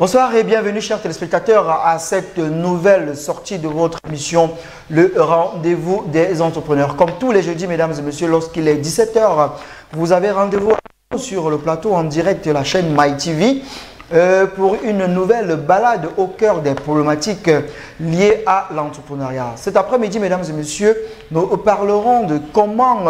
Bonsoir et bienvenue chers téléspectateurs à cette nouvelle sortie de votre émission Le Rendez-vous des Entrepreneurs. Comme tous les jeudis mesdames et messieurs, lorsqu'il est 17 h, vous avez rendez-vous sur le plateau en direct de la chaîne MyTV pour une nouvelle balade au cœur des problématiques liées à l'entrepreneuriat. Cet après-midi mesdames et messieurs, nous parlerons de comment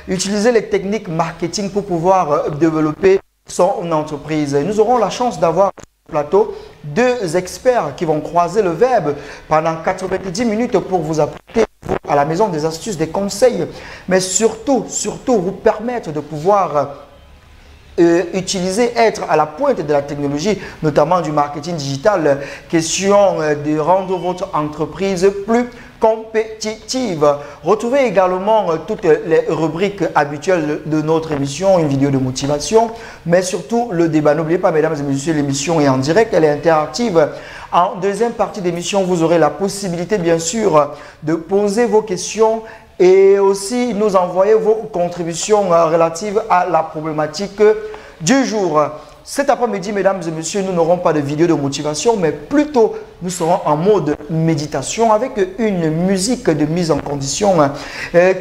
utiliser les techniques marketing pour pouvoir développer son entreprise. Nous aurons la chance d'avoir plateau deux experts qui vont croiser le verbe pendant 90 minutes pour vous apporter à la maison des astuces, des conseils, mais surtout vous permettre de pouvoir utiliser, être à la pointe de la technologie, notamment du marketing digital, question de rendre votre entreprise plus compétitive. Retrouvez également toutes les rubriques habituelles de notre émission, une vidéo de motivation, mais surtout le débat. N'oubliez pas, mesdames et messieurs, l'émission est en direct, elle est interactive. En deuxième partie d'émission, vous aurez la possibilité, bien sûr, de poser vos questions et aussi nous envoyer vos contributions relatives à la problématique du jour. Cet après-midi, mesdames et messieurs, nous n'aurons pas de vidéo de motivation, mais plutôt nous serons en mode méditation avec une musique de mise en condition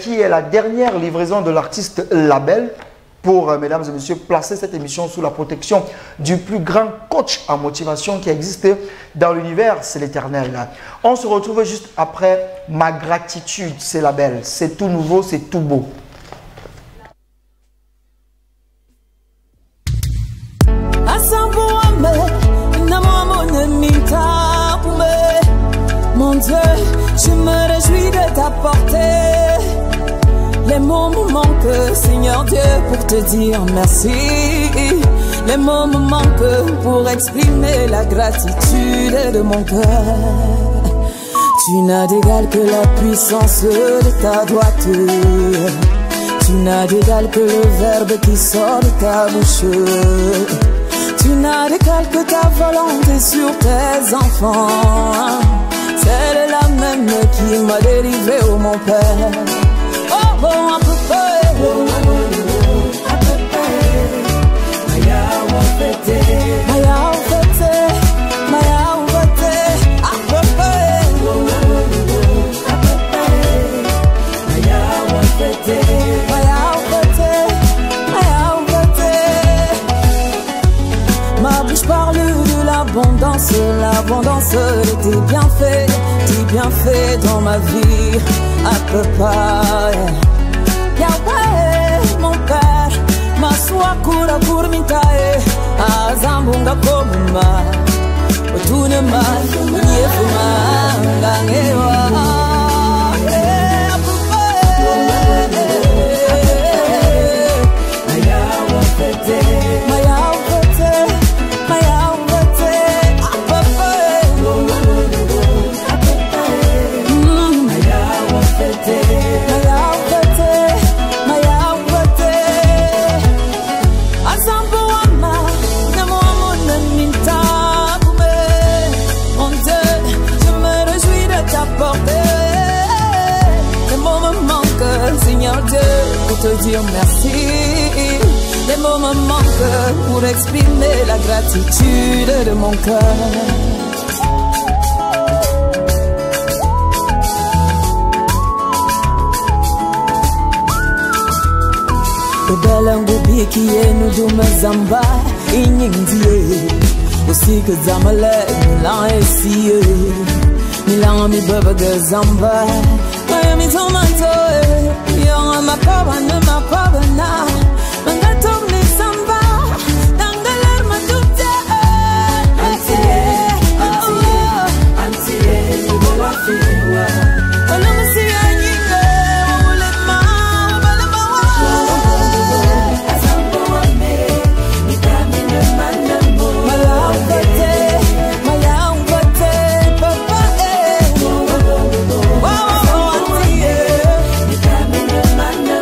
qui est la dernière livraison de l'artiste Label pour, mesdames et messieurs, placer cette émission sous la protection du plus grand coach en motivation qui existe dans l'univers, c'est l'Éternel. On se retrouve juste après Ma gratitude, c'est Label. C'est tout nouveau, c'est tout beau. Mon Dieu, je me réjouis de t'apporter les mots me manquent, Seigneur Dieu, pour te dire merci. Les mots me manquent pour exprimer la gratitude de mon cœur. Tu n'as d'égal que la puissance de ta droiture. Tu n'as d'égal que le verbe qui sort de ta bouche. Tu n'as d'égal que ta volonté sur tes enfants. C'est la même qui m'a délivré, oh mon Père. Oh, bon, à peu près. Oh, à peu près. Maya, on fête. Maya, on fête. Maya, on fête. À peu près. Oh, à peu près. Maya, on fête. Maya, on fête. Maya, on fête. Ma bouche parle de l'abondance, l'abondance de tes bienfaits. Bien fait dans ma vie, à peu près. Yahweh, mon Père, ma soie cura pour m'itae, azambunga komuma, otunema, nyefuma, langewa. Te dire merci. Les mots me manquent pour exprimer la gratitude de mon cœur. Belangubi qui est nous de Mazamba, Inyindie, aussi que Zamale, Milan et Si, Milan mi baba de Zamba, Miami tomato. Ma cabana, ma cabana, mangato mi samba, dangalar ma tutte. Antie, antie, you go la fiwa. Olama si anyinga, ole ma, bala ma wa. Asambo ame, ni kamine manambo. Maya ungate, papa eh. Wow, antie, ni kamine manambo.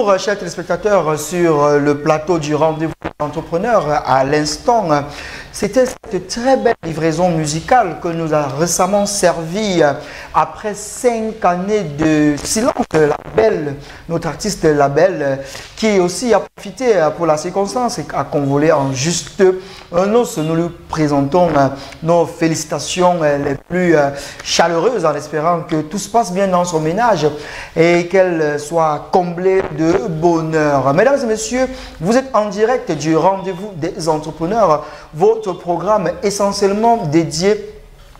retour, chers téléspectateurs, sur le plateau du rendez-vous entrepreneur. À l'instant, c'était cette très belle livraison musicale que nous a récemment servi après 5 années de silence. Notre artiste Label, qui aussi a profité pour la circonstance et a convolé en juste noces. Nous lui présentons nos félicitations les plus chaleureuses en espérant que tout se passe bien dans son ménage et qu'elle soit comblée de bonheur. Mesdames et messieurs, vous êtes en direct du rendez-vous des entrepreneurs, votre programme essentiellement dédié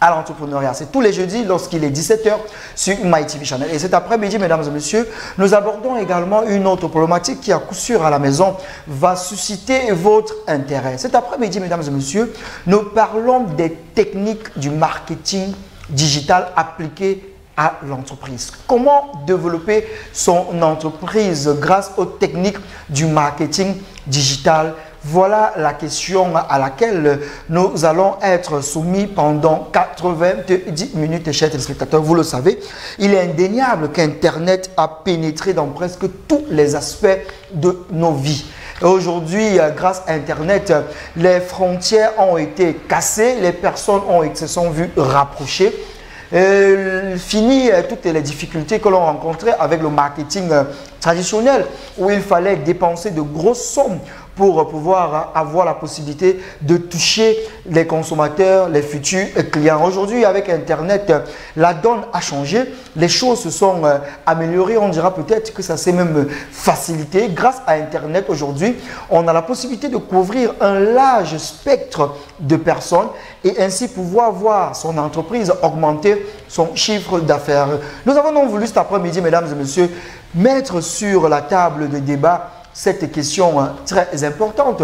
à l'entrepreneuriat. C'est tous les jeudis lorsqu'il est 17 h sur MyTV Channel. Et cet après-midi, mesdames et messieurs, nous abordons également une autre problématique qui, à coup sûr, à la maison, va susciter votre intérêt. Cet après-midi, mesdames et messieurs, nous parlons des techniques du marketing digital appliquées à l'entreprise. Comment développer son entreprise grâce aux techniques du marketing digital? Voilà la question à laquelle nous allons être soumis pendant 90 minutes, chers téléspectateurs. Vous le savez, il est indéniable qu'Internet a pénétré dans presque tous les aspects de nos vies. Aujourd'hui, grâce à Internet, les frontières ont été cassées, les personnes se sont vues rapprocher. Fini toutes les difficultés que l'on rencontrait avec le marketing traditionnel où il fallait dépenser de grosses sommes pour pouvoir avoir la possibilité de toucher les consommateurs, les futurs clients. Aujourd'hui, avec Internet, la donne a changé, les choses se sont améliorées, on dira peut-être que ça s'est même facilité. Grâce à Internet, aujourd'hui, on a la possibilité de couvrir un large spectre de personnes et ainsi pouvoir voir son entreprise augmenter son chiffre d'affaires. Nous avons donc voulu cet après-midi, mesdames et messieurs, mettre sur la table de débat cette question très importante,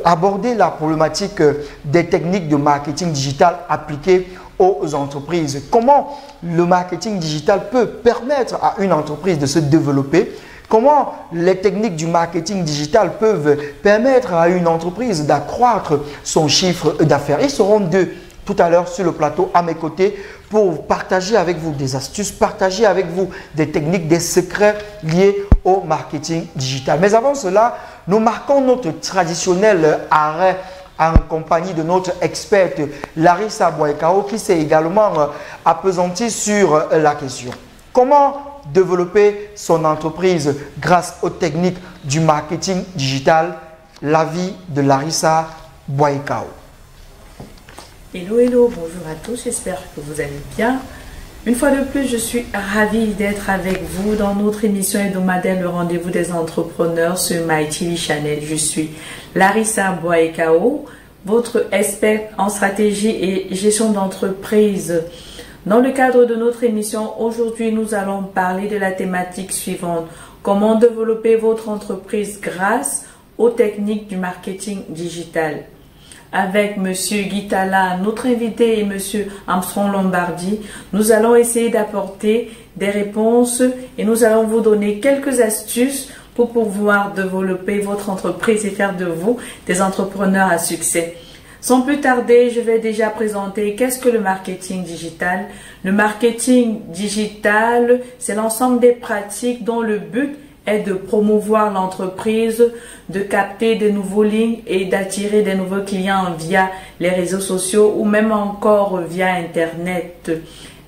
aborder la problématique des techniques de marketing digital appliquées aux entreprises. Comment le marketing digital peut permettre à une entreprise de se développer? Comment les techniques du marketing digital peuvent permettre à une entreprise d'accroître son chiffre d'affaires? Ils seront deux tout à l'heure sur le plateau à mes côtés pour partager avec vous des astuces, partager avec vous des techniques, des secrets liés au marketing digital. Mais avant cela, nous marquons notre traditionnel arrêt en compagnie de notre experte Larissa Boaekao qui s'est également appesantie sur la question. Comment développer son entreprise grâce aux techniques du marketing digital? L'avis de Larissa Boaekao. Hello, hello, bonjour à tous, j'espère que vous allez bien. Une fois de plus, je suis ravie d'être avec vous dans notre émission hebdomadaire Le Rendez-vous des entrepreneurs sur MyTV Channel. Je suis Larissa Boaekao, votre expert en stratégie et gestion d'entreprise. Dans le cadre de notre émission, aujourd'hui, nous allons parler de la thématique suivante. Comment développer votre entreprise grâce aux techniques du marketing digital. Avec Monsieur Guitala, notre invité, et Monsieur Armstrong Lombardi, nous allons essayer d'apporter des réponses et nous allons vous donner quelques astuces pour pouvoir développer votre entreprise et faire de vous des entrepreneurs à succès. Sans plus tarder, je vais déjà présenter qu'est-ce que le marketing digital. Le marketing digital, c'est l'ensemble des pratiques dont le but est de promouvoir l'entreprise, de capter de nouveaux lignes et d'attirer des nouveaux clients via les réseaux sociaux ou même encore via Internet.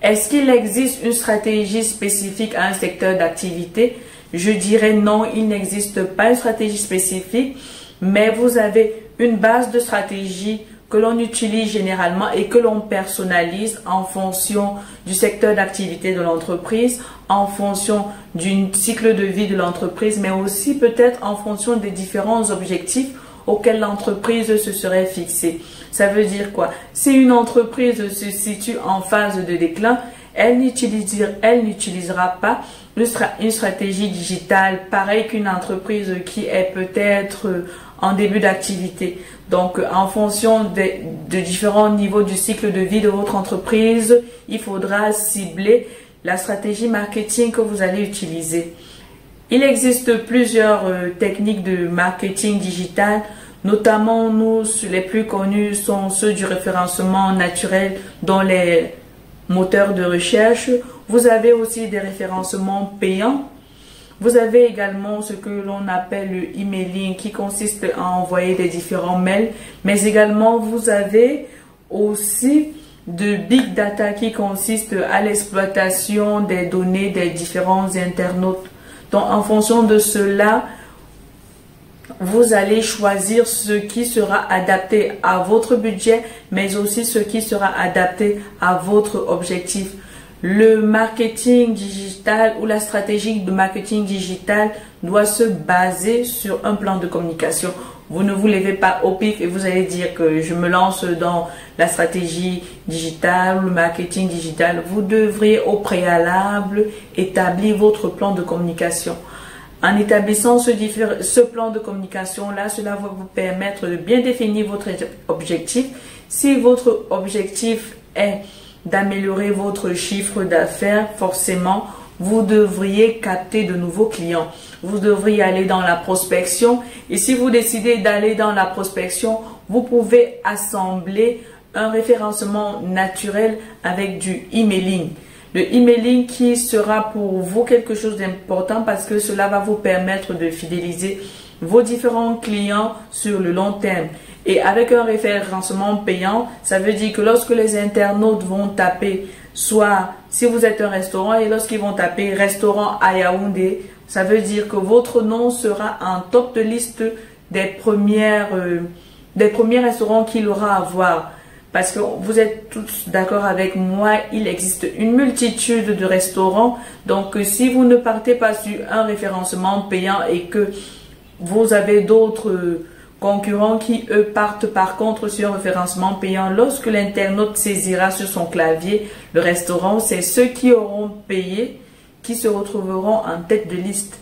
Est-ce qu'il existe une stratégie spécifique à un secteur d'activité? Je dirais non, il n'existe pas une stratégie spécifique, mais vous avez une base de stratégie que l'on utilise généralement et que l'on personnalise en fonction du secteur d'activité de l'entreprise, en fonction du cycle de vie de l'entreprise, mais aussi peut-être en fonction des différents objectifs auxquels l'entreprise se serait fixée. Ça veut dire quoi? Si une entreprise se situe en phase de déclin, elle n'utilisera pas une stratégie digitale pareille qu'une entreprise qui est peut-être en début d'activité. Donc, en fonction de différents niveaux du cycle de vie de votre entreprise, il faudra cibler la stratégie marketing que vous allez utiliser. Il existe plusieurs techniques de marketing digital, notamment les plus connus sont ceux du référencement naturel dans les moteurs de recherche. Vous avez aussi des référencements payants. Vous avez également ce que l'on appelle le emailing qui consiste à envoyer des différents mails, mais également vous avez aussi de big data qui consiste à l'exploitation des données des différents internautes. Donc en fonction de cela, vous allez choisir ce qui sera adapté à votre budget, mais aussi ce qui sera adapté à votre objectif. Le marketing digital ou la stratégie de marketing digital doit se baser sur un plan de communication. Vous ne vous levez pas au pif et vous allez dire que je me lance dans la stratégie digitale, le marketing digital. Vous devriez au préalable établir votre plan de communication. En établissant ce plan de communication-là, cela va vous permettre de bien définir votre objectif. Si votre objectif est d'améliorer votre chiffre d'affaires, forcément, vous devriez capter de nouveaux clients. Vous devriez aller dans la prospection. Et si vous décidez d'aller dans la prospection, vous pouvez assembler un référencement naturel avec du emailing. Le emailing qui sera pour vous quelque chose d'important parce que cela va vous permettre de fidéliser vos différents clients sur le long terme. Et avec un référencement payant, ça veut dire que lorsque les internautes vont taper, soit si vous êtes un restaurant et lorsqu'ils vont taper restaurant à Yaoundé, ça veut dire que votre nom sera en top de liste des premiers restaurants qu'il aura à voir. Parce que vous êtes tous d'accord avec moi, il existe une multitude de restaurants. Donc, si vous ne partez pas sur un référencement payant et que vous avez d'autres concurrents qui, eux, partent par contre sur un référencement payant, lorsque l'internaute saisira sur son clavier le restaurant, c'est ceux qui auront payé qui se retrouveront en tête de liste.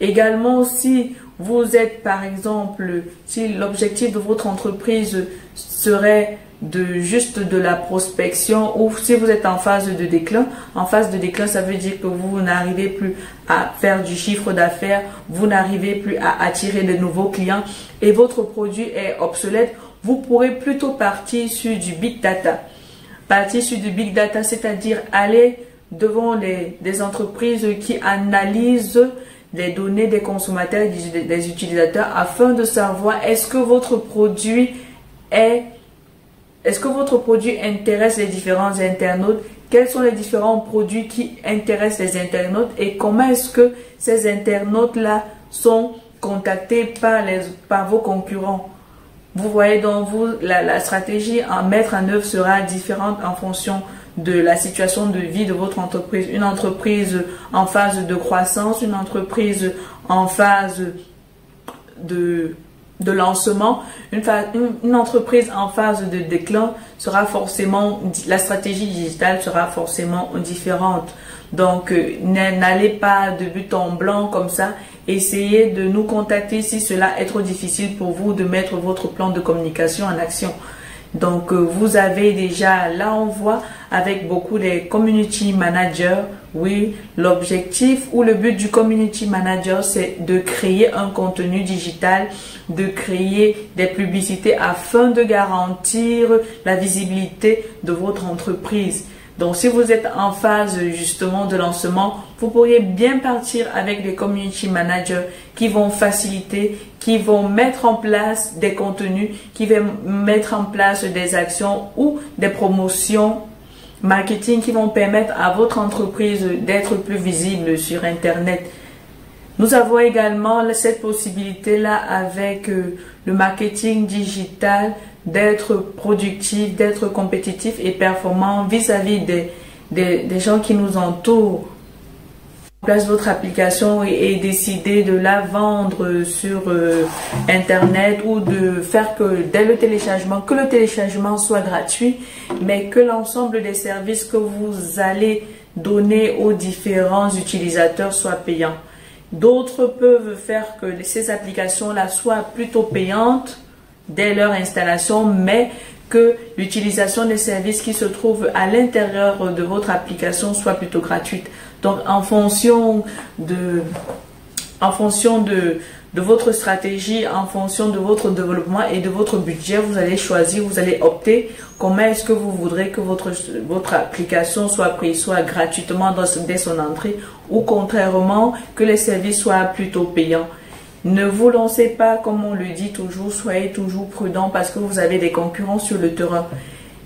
Également, si vous êtes, par exemple, si l'objectif de votre entreprise serait juste de la prospection ou si vous êtes en phase de déclin, ça veut dire que vous n'arrivez plus à faire du chiffre d'affaires, vous n'arrivez plus à attirer de nouveaux clients et votre produit est obsolète, vous pourrez plutôt partir sur du big data. Partir sur du big data, c'est-à-dire aller devant des entreprises qui analysent les données des consommateurs et des utilisateurs afin de savoir est-ce que votre produit intéresse les différents internautes, quels sont les différents produits qui intéressent les internautes et comment est-ce que ces internautes-là sont contactés par vos concurrents. Vous voyez donc la stratégie à mettre en œuvre sera différente en fonction de la situation de vie de votre entreprise. Une entreprise en phase de croissance, une entreprise en phase de lancement, une entreprise en phase de déclin sera forcément, la stratégie digitale sera forcément différente. Donc, n'allez pas de but en blanc comme ça. Essayez de nous contacter si cela est trop difficile pour vous de mettre votre plan de communication en action. Donc, vous avez déjà, là on voit avec beaucoup des community managers, oui, l'objectif ou le but du community manager, c'est de créer un contenu digital, de créer des publicités afin de garantir la visibilité de votre entreprise. Donc, si vous êtes en phase justement de lancement, vous pourriez bien partir avec des community managers qui vont faciliter, qui vont mettre en place des contenus, qui vont mettre en place des actions ou des promotions marketing qui vont permettre à votre entreprise d'être plus visible sur Internet. Nous avons également cette possibilité-là avec le marketing digital d'être productif, d'être compétitif et performant vis-à-vis des gens qui nous entourent. Place votre application et décider de la vendre sur Internet ou de faire que dès le téléchargement soit gratuit, mais que l'ensemble des services que vous allez donner aux différents utilisateurs soient payants. D'autres peuvent faire que ces applications-là soient plutôt payantes dès leur installation, mais que l'utilisation des services qui se trouvent à l'intérieur de votre application soit plutôt gratuite. Donc, en fonction de de votre stratégie, en fonction de votre développement et de votre budget, vous allez choisir, vous allez opter comment est-ce que vous voudrez que votre application soit prise, soit gratuitement dès son entrée, ou contrairement que les services soient plutôt payants. Ne vous lancez pas, comme on le dit toujours, soyez toujours prudent parce que vous avez des concurrents sur le terrain.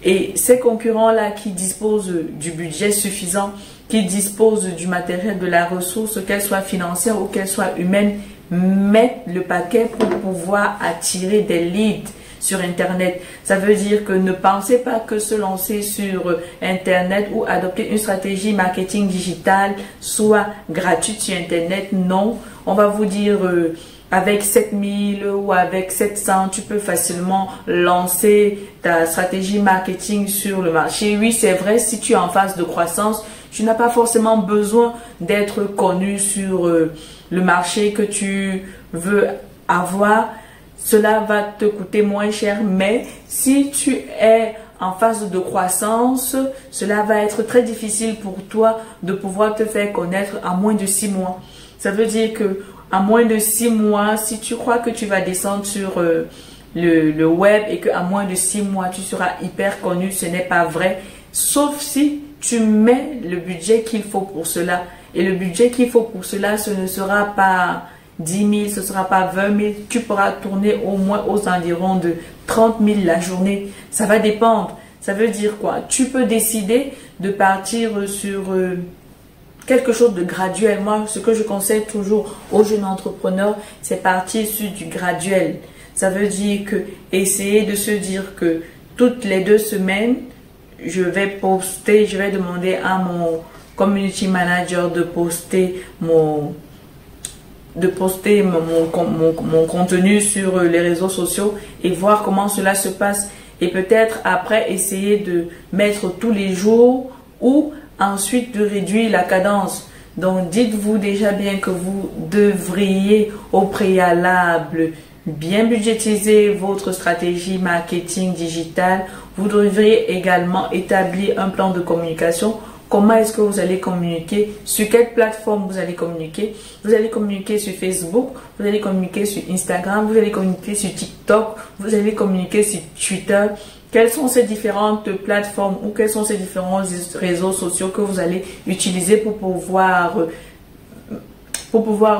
Et ces concurrents-là qui disposent du budget suffisant, qui disposent du matériel, de la ressource, qu'elle soit financière ou qu'elle soit humaine, mettent le paquet pour pouvoir attirer des leads sur Internet. Ça veut dire que ne pensez pas que se lancer sur Internet ou adopter une stratégie marketing digital soit gratuite sur Internet. Non, on va vous dire avec 7000 ou avec 700, tu peux facilement lancer ta stratégie marketing sur le marché. Oui, c'est vrai, si tu es en phase de croissance, tu n'as pas forcément besoin d'être connu sur le marché que tu veux avoir. Cela va te coûter moins cher, mais si tu es en phase de croissance, cela va être très difficile pour toi de pouvoir te faire connaître en moins de 6 mois. Ça veut dire que à moins de 6 mois, si tu crois que tu vas descendre sur le web et qu'à moins de 6 mois, tu seras hyper connu, ce n'est pas vrai. Sauf si tu mets le budget qu'il faut pour cela. Et le budget qu'il faut pour cela, ce ne sera pas 10 000, ce ne sera pas 20 000. Tu pourras tourner au moins aux environs de 30 000 la journée. Ça va dépendre. Ça veut dire quoi? Tu peux décider de partir sur quelque chose de graduel. Moi, ce que je conseille toujours aux jeunes entrepreneurs, c'est partir sur du graduel. Ça veut dire que essayer de se dire que toutes les 2 semaines, je vais poster, je vais demander à mon community manager de poster mon contenu sur les réseaux sociaux et voir comment cela se passe. Et peut-être après essayer de mettre tous les jours ou ensuite de réduire la cadence. Donc dites-vous déjà bien que vous devriez au préalable bien budgétiser votre stratégie marketing digital. Vous devriez également établir un plan de communication. Comment est-ce que vous allez communiquer? Sur quelle plateforme vous allez communiquer? Vous allez communiquer sur Facebook, vous allez communiquer sur Instagram, vous allez communiquer sur TikTok, vous allez communiquer sur Twitter. Quelles sont ces différentes plateformes ou quels sont ces différents réseaux sociaux que vous allez utiliser pour pouvoir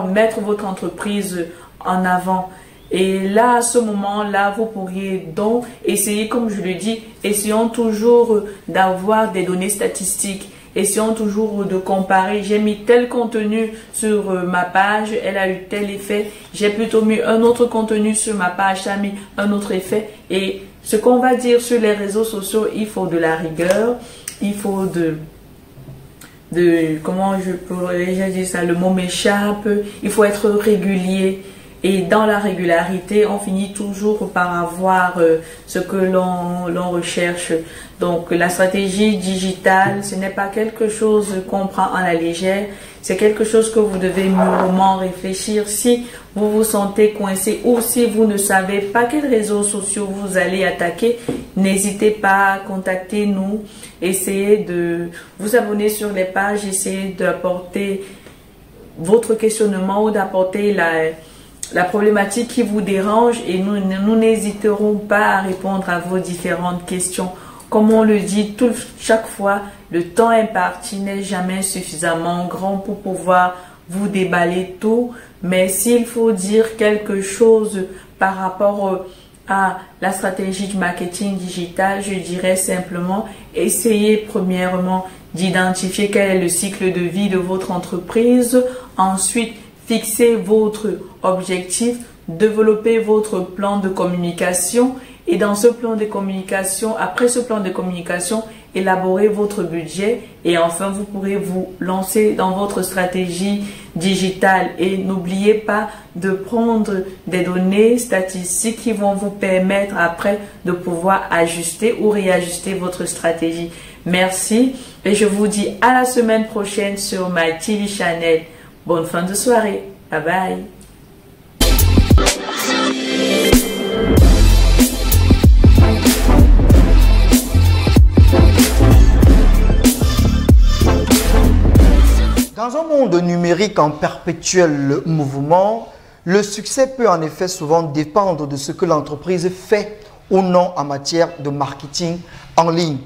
mettre votre entreprise en avant? Et là, à ce moment-là, vous pourriez donc essayer, comme je le dis, essayons toujours d'avoir des données statistiques. Essayons toujours de comparer. J'ai mis tel contenu sur ma page, elle a eu tel effet. J'ai plutôt mis un autre contenu sur ma page, ça a mis un autre effet. Et ce qu'on va dire sur les réseaux sociaux, il faut de la rigueur, il faut comment je pourrais dire ça, le mot m'échappe, il faut être régulier. Et dans la régularité, on finit toujours par avoir ce que l'on recherche. Donc, la stratégie digitale, ce n'est pas quelque chose qu'on prend à la légère. C'est quelque chose que vous devez mûrement réfléchir. Si vous vous sentez coincé ou si vous ne savez pas quels réseaux sociaux vous allez attaquer, n'hésitez pas à contacter nous. Essayez de vous abonner sur les pages, essayez d'apporter votre questionnement ou d'apporter la problématique qui vous dérange et nous n'hésiterons pas à répondre à vos différentes questions. Comme on le dit chaque fois, le temps imparti n'est jamais suffisamment grand pour pouvoir vous déballer tout. Mais s'il faut dire quelque chose par rapport à la stratégie du marketing digital, je dirais simplement essayez premièrement d'identifier quel est le cycle de vie de votre entreprise. Ensuite, fixez votre objectif, développez votre plan de communication et dans ce plan de communication, après ce plan de communication, élaborez votre budget et enfin vous pourrez vous lancer dans votre stratégie digitale et n'oubliez pas de prendre des données statistiques qui vont vous permettre après de pouvoir ajuster ou réajuster votre stratégie. Merci et je vous dis à la semaine prochaine sur My TV Channel. Bonne fin de soirée. Bye bye. Dans un monde numérique en perpétuel mouvement, Le succès peut en effet souvent dépendre de ce que l'entreprise fait ou non en matière de marketing en ligne.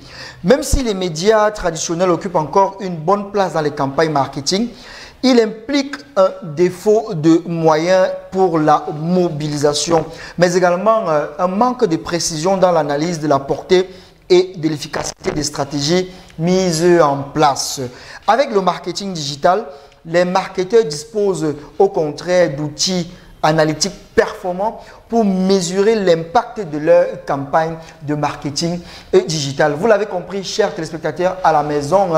Même si les médias traditionnels occupent encore une bonne place dans les campagnes marketing, il implique un défaut de moyens pour la mobilisation, mais également un manque de précision dans l'analyse de la portée et de l'efficacité des stratégies mises en place. Avec le marketing digital, les marketeurs disposent au contraire d'outils analytiques performants pour mesurer l'impact de leur campagne de marketing digital. Vous l'avez compris, chers téléspectateurs à la maison,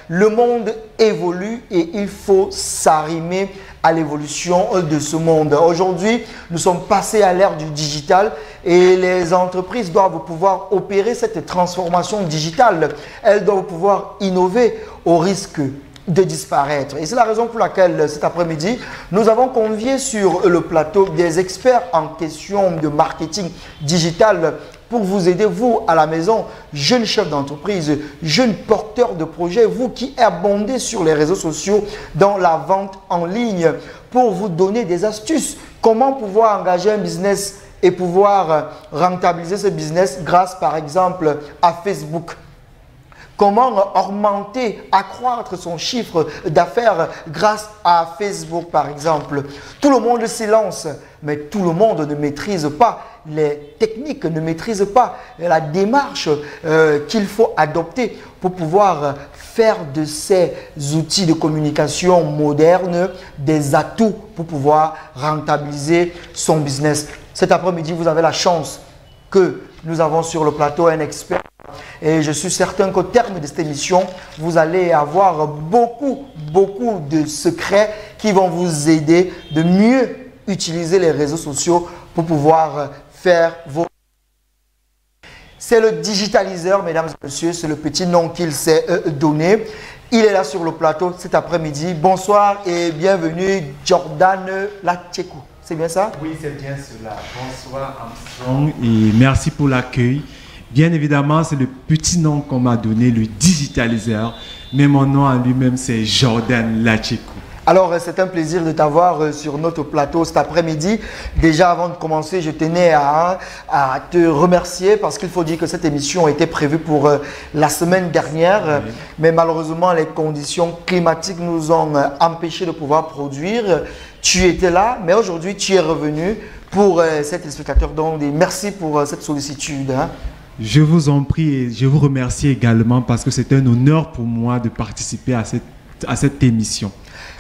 le monde évolue et il faut s'arrimer à l'évolution de ce monde. Aujourd'hui, nous sommes passés à l'ère du digital et les entreprises doivent pouvoir opérer cette transformation digitale. Elles doivent pouvoir innover au risque de disparaître. Et c'est la raison pour laquelle cet après-midi, nous avons convié sur le plateau des experts en question de marketing digital pour vous aider, vous à la maison, jeunes chefs d'entreprise, jeunes porteurs de projets, vous qui abondez sur les réseaux sociaux dans la vente en ligne, pour vous donner des astuces. Comment pouvoir engager un business et pouvoir rentabiliser ce business grâce par exemple à Facebook. Comment augmenter, accroître son chiffre d'affaires grâce à Facebook par exemple. Tout le monde s'y lance, mais tout le monde ne maîtrise pas les techniques, ne maîtrise pas la démarche qu'il faut adopter pour pouvoir faire de ces outils de communication modernes des atouts pour pouvoir rentabiliser son business. Cet après-midi, vous avez la chance que nous avons sur le plateau un expert. Et je suis certain qu'au terme de cette émission, vous allez avoir beaucoup de secrets qui vont vous aider de mieux utiliser les réseaux sociaux pour pouvoir faire vos... C'est le digitaliseur, mesdames et messieurs, c'est le petit nom qu'il s'est donné. Il est là sur le plateau cet après-midi. Bonsoir et bienvenue, Jordan Lachekou. C'est bien ça? Oui, c'est bien cela. Bonsoir Armstrong et merci pour l'accueil. Bien évidemment, c'est le petit nom qu'on m'a donné, le digitaliseur. Mais mon nom à lui-même, c'est Jordan Lachekou. Alors, c'est un plaisir de t'avoir sur notre plateau cet après-midi. Déjà, avant de commencer, je tenais à te remercier parce qu'il faut dire que cette émission était prévue pour la semaine dernière. Oui. Mais malheureusement, les conditions climatiques nous ont empêchés de pouvoir produire. Tu étais là, mais aujourd'hui, tu es revenu pour cet téléspectateur. Donc, merci pour cette sollicitude. Hein. Je vous en prie et je vous remercie également parce que c'est un honneur pour moi de participer à cette émission.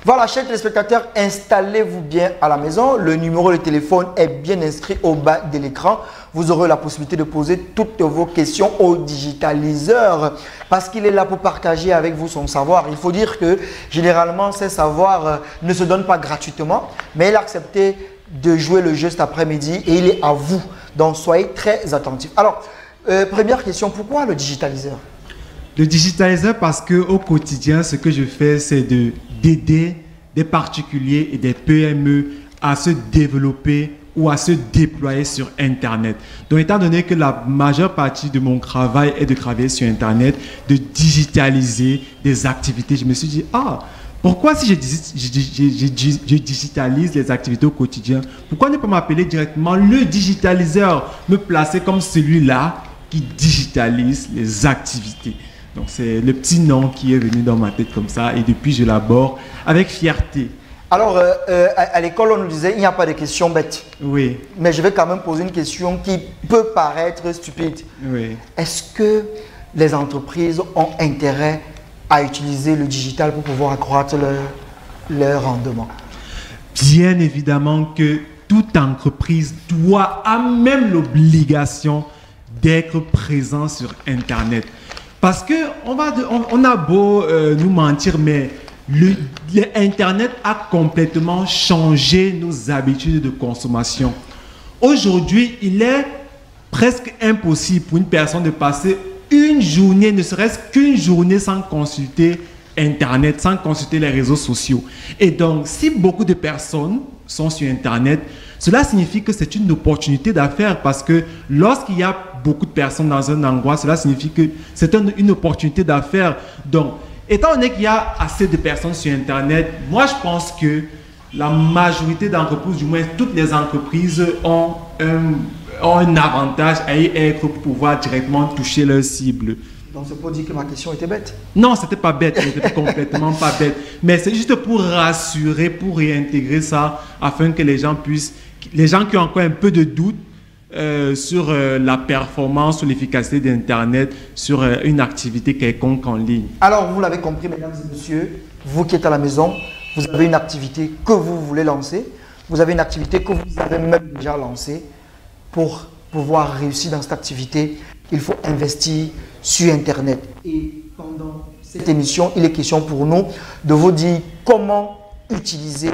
Voilà, chers téléspectateurs, installez-vous bien à la maison. Le numéro de téléphone est bien inscrit au bas de l'écran. Vous aurez la possibilité de poser toutes vos questions au digitaliseur parce qu'il est là pour partager avec vous son savoir. Il faut dire que généralement, ces savoirs ne se donnent pas gratuitement, mais il a accepté de jouer le jeu cet après-midi et il est à vous. Donc, soyez très attentifs. Alors, première question, pourquoi le digitaliseur? Le digitaliseur parce qu'au quotidien, ce que je fais, c'est d'aider des particuliers et des PME à se développer ou à se déployer sur Internet. Donc, étant donné que la majeure partie de mon travail est de travailler sur Internet, de digitaliser des activités, je me suis dit, pourquoi si je digitalise les activités au quotidien, pourquoi ne pas m'appeler directement le digitaliseur, me placer comme celui-là qui digitalise les activités. Donc, c'est le petit nom qui est venu dans ma tête comme ça et depuis, je l'aborde avec fierté. Alors, à l'école, on nous disait, il n'y a pas de questions bêtes. Oui. Mais je vais quand même poser une question qui peut paraître stupide. Oui. Est-ce que les entreprises ont intérêt à utiliser le digital pour pouvoir accroître leur rendement? Bien évidemment que toute entreprise a même l'obligation d'être présent sur Internet. Parce qu'on a beau nous mentir, mais Internet a complètement changé nos habitudes de consommation. Aujourd'hui, il est presque impossible pour une personne de passer une journée, ne serait-ce qu'une journée sans consulter Internet, sans consulter les réseaux sociaux. Et donc, si beaucoup de personnes sont sur Internet, cela signifie que c'est une opportunité d'affaires parce que lorsqu'il y a beaucoup de personnes dans un endroit, cela signifie que c'est une opportunité d'affaires. Donc, étant donné qu'il y a assez de personnes sur Internet, moi je pense que la majorité d'entreprises, du moins toutes les entreprises, ont un avantage à y être pour pouvoir directement toucher leur cible. Donc c'est pour dire que ma question était bête. Non, c'était pas bête, c'était complètement pas bête. Mais c'est juste pour rassurer, pour réintégrer ça, afin que les gens puissent, les gens qui ont encore un peu de doute sur la performance, sur l'efficacité d'Internet, sur une activité quelconque en ligne. Alors vous l'avez compris, mesdames et messieurs, vous qui êtes à la maison, vous avez une activité que vous voulez lancer, vous avez une activité que vous avez même déjà lancée. Pour pouvoir réussir dans cette activité, il faut investir sur Internet. Et pendant cette émission, il est question pour nous de vous dire comment utiliser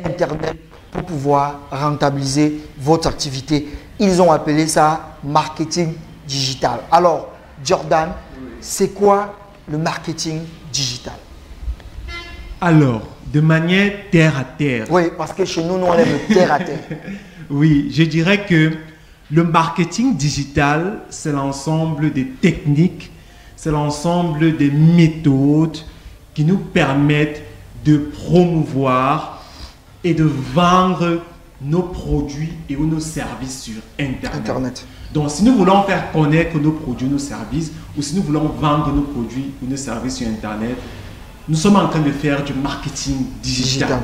Internet pour pouvoir rentabiliser votre activité. Ils ont appelé ça marketing digital. Alors, Jordan, c'est quoi le marketing digital? Alors, de manière terre à terre. Oui, parce que chez nous, on aime le terre à terre. Oui, je dirais que le marketing digital, c'est l'ensemble des techniques, c'est l'ensemble des méthodes qui nous permettent de promouvoir et de vendre nos produits et nos services sur Internet. Donc, si nous voulons faire connaître nos produits, nos services, ou si nous voulons vendre nos produits ou nos services sur Internet, nous sommes en train de faire du marketing digital.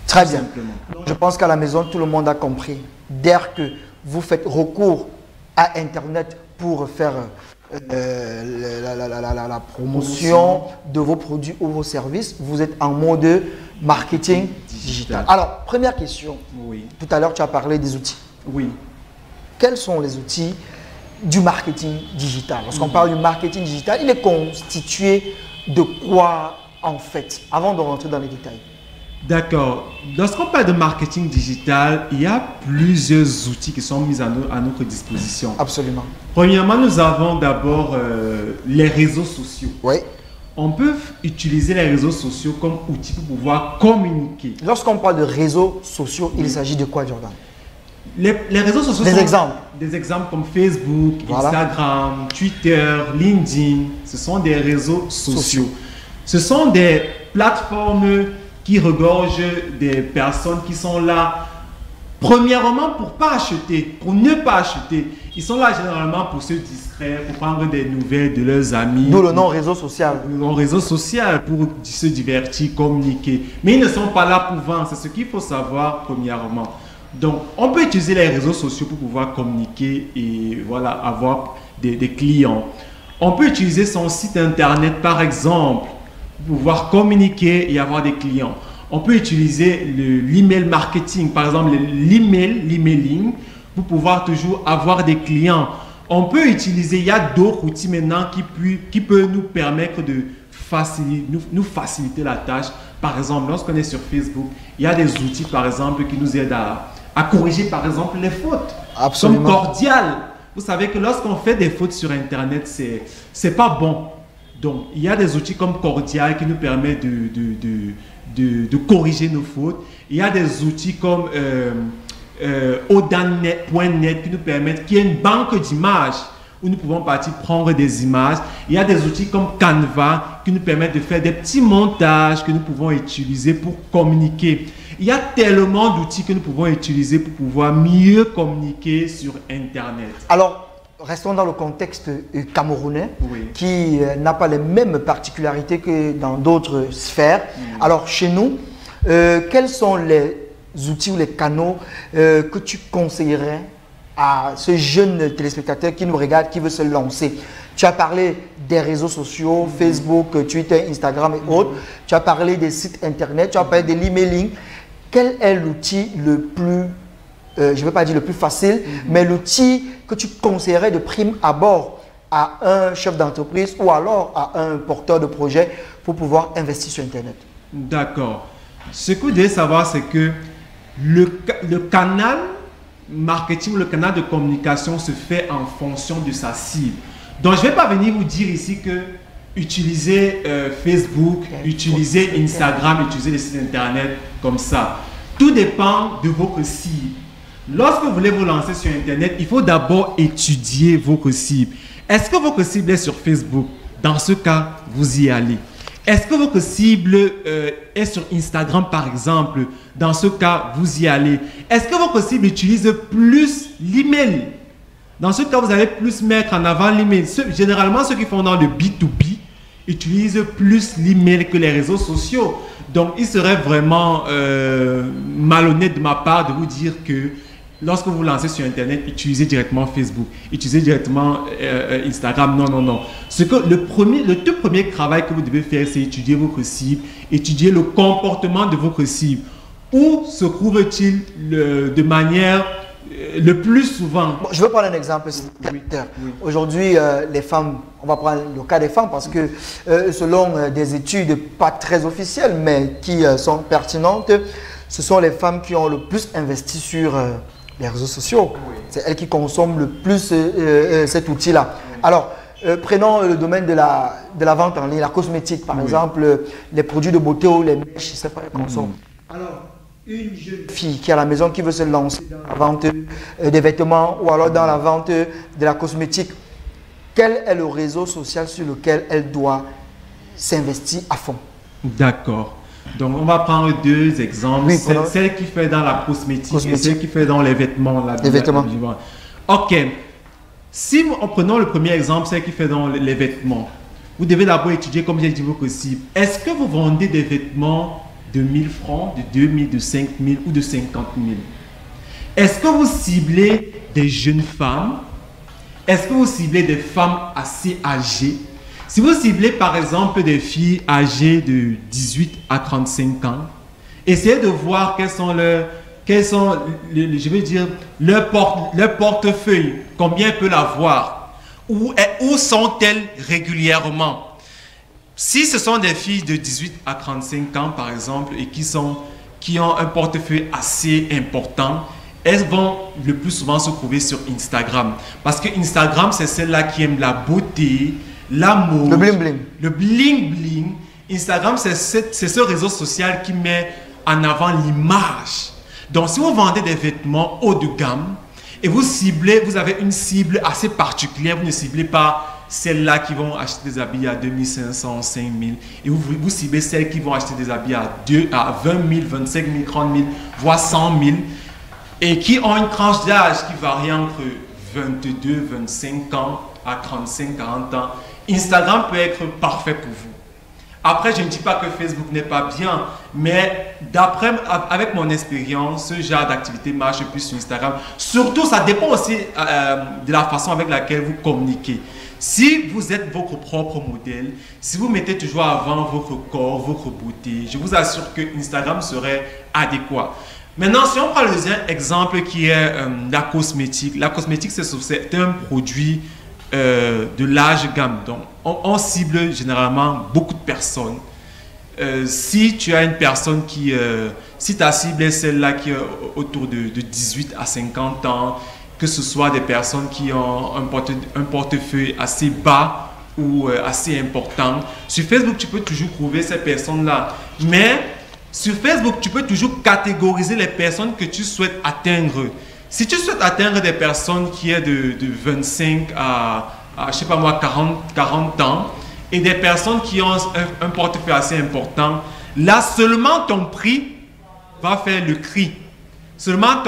Très bien. Donc, je pense qu'à la maison, tout le monde a compris. Dès que vous faites recours à Internet pour faire la promotion de vos produits ou vos services, vous êtes en mode marketing digital. Alors, première question. Oui. Tout à l'heure, tu as parlé des outils. Oui. Quels sont les outils du marketing digital? Lorsqu'on parle du marketing digital, il est constitué de quoi en fait? Avant de rentrer dans les détails. D'accord. Lorsqu'on parle de marketing digital, il y a plusieurs outils qui sont mis à notre disposition. Absolument. Premièrement, nous avons d'abord les réseaux sociaux. Oui. On peut utiliser les réseaux sociaux comme outil pour pouvoir communiquer. Lorsqu'on parle de réseaux sociaux, il s'agit de quoi, Jordan? Les réseaux sociaux des sont exemples. Des exemples comme Facebook, Voilà. Instagram, Twitter, LinkedIn. Ce sont des réseaux sociaux. Ce sont des plateformes qui regorgent des personnes qui sont là, premièrement pour pas acheter, pour ne pas acheter. Ils sont là généralement pour se distraire, pour prendre des nouvelles de leurs amis. D'où le nom réseau social. Le nom réseau social, pour se divertir, communiquer. Mais ils ne sont pas là pour vendre, c'est ce qu'il faut savoir premièrement. Donc, on peut utiliser les réseaux sociaux pour pouvoir communiquer et voilà, avoir des clients. On peut utiliser son site internet par exemple, pour pouvoir communiquer et avoir des clients. On peut utiliser l'email marketing, par exemple l'emailing, pour pouvoir toujours avoir des clients. On peut utiliser, il y a d'autres outils maintenant qui peuvent nous permettre de nous faciliter la tâche. Par exemple, lorsqu'on est sur Facebook, il y a des outils par exemple qui nous aident à corriger par exemple les fautes. Absolument. Comme Cordial. Vous savez que lorsqu'on fait des fautes sur Internet, c'est pas bon. Donc, il y a des outils comme Cordial qui nous permettent de corriger nos fautes. Il y a des outils comme Odanet.net qui nous permettent, qui est une banque d'images où nous pouvons partir prendre des images. Il y a des outils comme Canva qui nous permettent de faire des petits montages que nous pouvons utiliser pour communiquer. Il y a tellement d'outils que nous pouvons utiliser pour pouvoir mieux communiquer sur Internet. Alors, restons dans le contexte camerounais, Oui. qui n'a pas les mêmes particularités que dans d'autres sphères. Alors, chez nous, quels sont les outils ou les canaux que tu conseillerais à ce jeune téléspectateur qui nous regarde, qui veut se lancer? Tu as parlé des réseaux sociaux, Facebook, Twitter, Instagram et autres. Tu as parlé des sites internet, tu as parlé de l'emailing. Quel est l'outil le plus, je ne vais pas dire le plus facile, mais l'outil que tu conseillerais de prime abord à un chef d'entreprise ou alors à un porteur de projet pour pouvoir investir sur Internet? D'accord. Ce que vous devez savoir, c'est que le canal marketing, le canal de communication se fait en fonction de sa cible. Donc, je ne vais pas venir vous dire ici que utilisez Facebook, utilisez Instagram, utilisez les sites internet comme ça. Tout dépend de votre cible. Lorsque vous voulez vous lancer sur Internet, il faut d'abord étudier votre cible. Est-ce que votre cible est sur Facebook? Dans ce cas, vous y allez. Est-ce que votre cible est sur Instagram, par exemple? Dans ce cas, vous y allez. Est-ce que votre cible utilise plus l'email? Dans ce cas, vous allez plus mettre en avant l'email. Généralement, ceux qui font dans le B2B utilisent plus l'email que les réseaux sociaux. Donc, il serait vraiment malhonnête de ma part de vous dire que lorsque vous lancez sur Internet, utilisez directement Facebook, utilisez directement Instagram. Non, non, non. Le tout premier travail que vous devez faire, c'est étudier votre cible, étudier le comportement de votre cible. Où se trouve-t-il de manière le plus souvent? Bon, je veux prendre un exemple. Oui. Aujourd'hui, les femmes, on va prendre le cas des femmes parce que selon des études pas très officielles, mais qui sont pertinentes, ce sont les femmes qui ont le plus investi sur les réseaux sociaux. Oui. C'est elles qui consomment le plus cet outil-là. Oui. Alors, prenons le domaine de la vente en ligne, la cosmétique, par exemple, les produits de beauté ou les mèches, c'est pas les consomment. Alors, une jeune fille qui est à la maison, qui veut se lancer dans la vente des vêtements ou alors dans la vente de la cosmétique, quel est le réseau social sur lequel elle doit s'investir à fond? D'accord. Donc, on va prendre deux exemples. Oui, celle qui fait dans la cosmétique et celle qui fait dans les vêtements. Les vêtements. Ok. Si en prenant le premier exemple, celle qui fait dans les vêtements, vous devez d'abord étudier, comme j'ai dit, votre cible. Est-ce que vous vendez des vêtements de 1000 francs, de 2000, de 5000 ou de 50 000? Est-ce que vous ciblez des jeunes femmes? Est-ce que vous ciblez des femmes assez âgées? Si vous ciblez par exemple des filles âgées de 18 à 35 ans, essayez de voir quels sont je veux dire, leur portefeuille, combien elles peuvent l'avoir, où sont-elles régulièrement? Si ce sont des filles de 18 à 35 ans, par exemple, et qui ont un portefeuille assez important, elles vont le plus souvent se trouver sur Instagram. Parce que Instagram, c'est celle-là qui aime la beauté, la mode, le bling-bling. Le bling-bling. Instagram, c'est ce réseau social qui met en avant l'image. Donc, si vous vendez des vêtements haut de gamme et vous avez une cible assez particulière, vous ne ciblez pas celles-là qui vont acheter des habits à 2500, 5000 et vous ciblez celles qui vont acheter des habits à 20 000, 25 000, 30 000, voire 100 000 et qui ont une tranche d'âge qui varie entre 22, 25 ans à 35, 40 ans. Instagram peut être parfait pour vous. Après, je ne dis pas que Facebook n'est pas bien, mais avec mon expérience, ce genre d'activité marche plus sur Instagram. Surtout, ça dépend aussi de la façon avec laquelle vous communiquez. Si vous êtes votre propre modèle, si vous mettez toujours avant votre corps, votre beauté, je vous assure que Instagram serait adéquat. Maintenant, si on prend le deuxième exemple qui est la cosmétique. La cosmétique, c'est un produit de large gamme. Donc, on cible généralement beaucoup de personnes. Si tu as une personne si ta cible est celle-là qui est autour de 18 à 50 ans, que ce soit des personnes qui ont un portefeuille assez bas ou assez important, sur Facebook, tu peux toujours trouver ces personnes-là. Mais sur Facebook, tu peux toujours catégoriser les personnes que tu souhaites atteindre. Si tu souhaites atteindre des personnes qui est de 25 à je sais pas moi, 40 ans, et des personnes qui ont un portefeuille assez important, là seulement ton prix va faire le cri. Seulement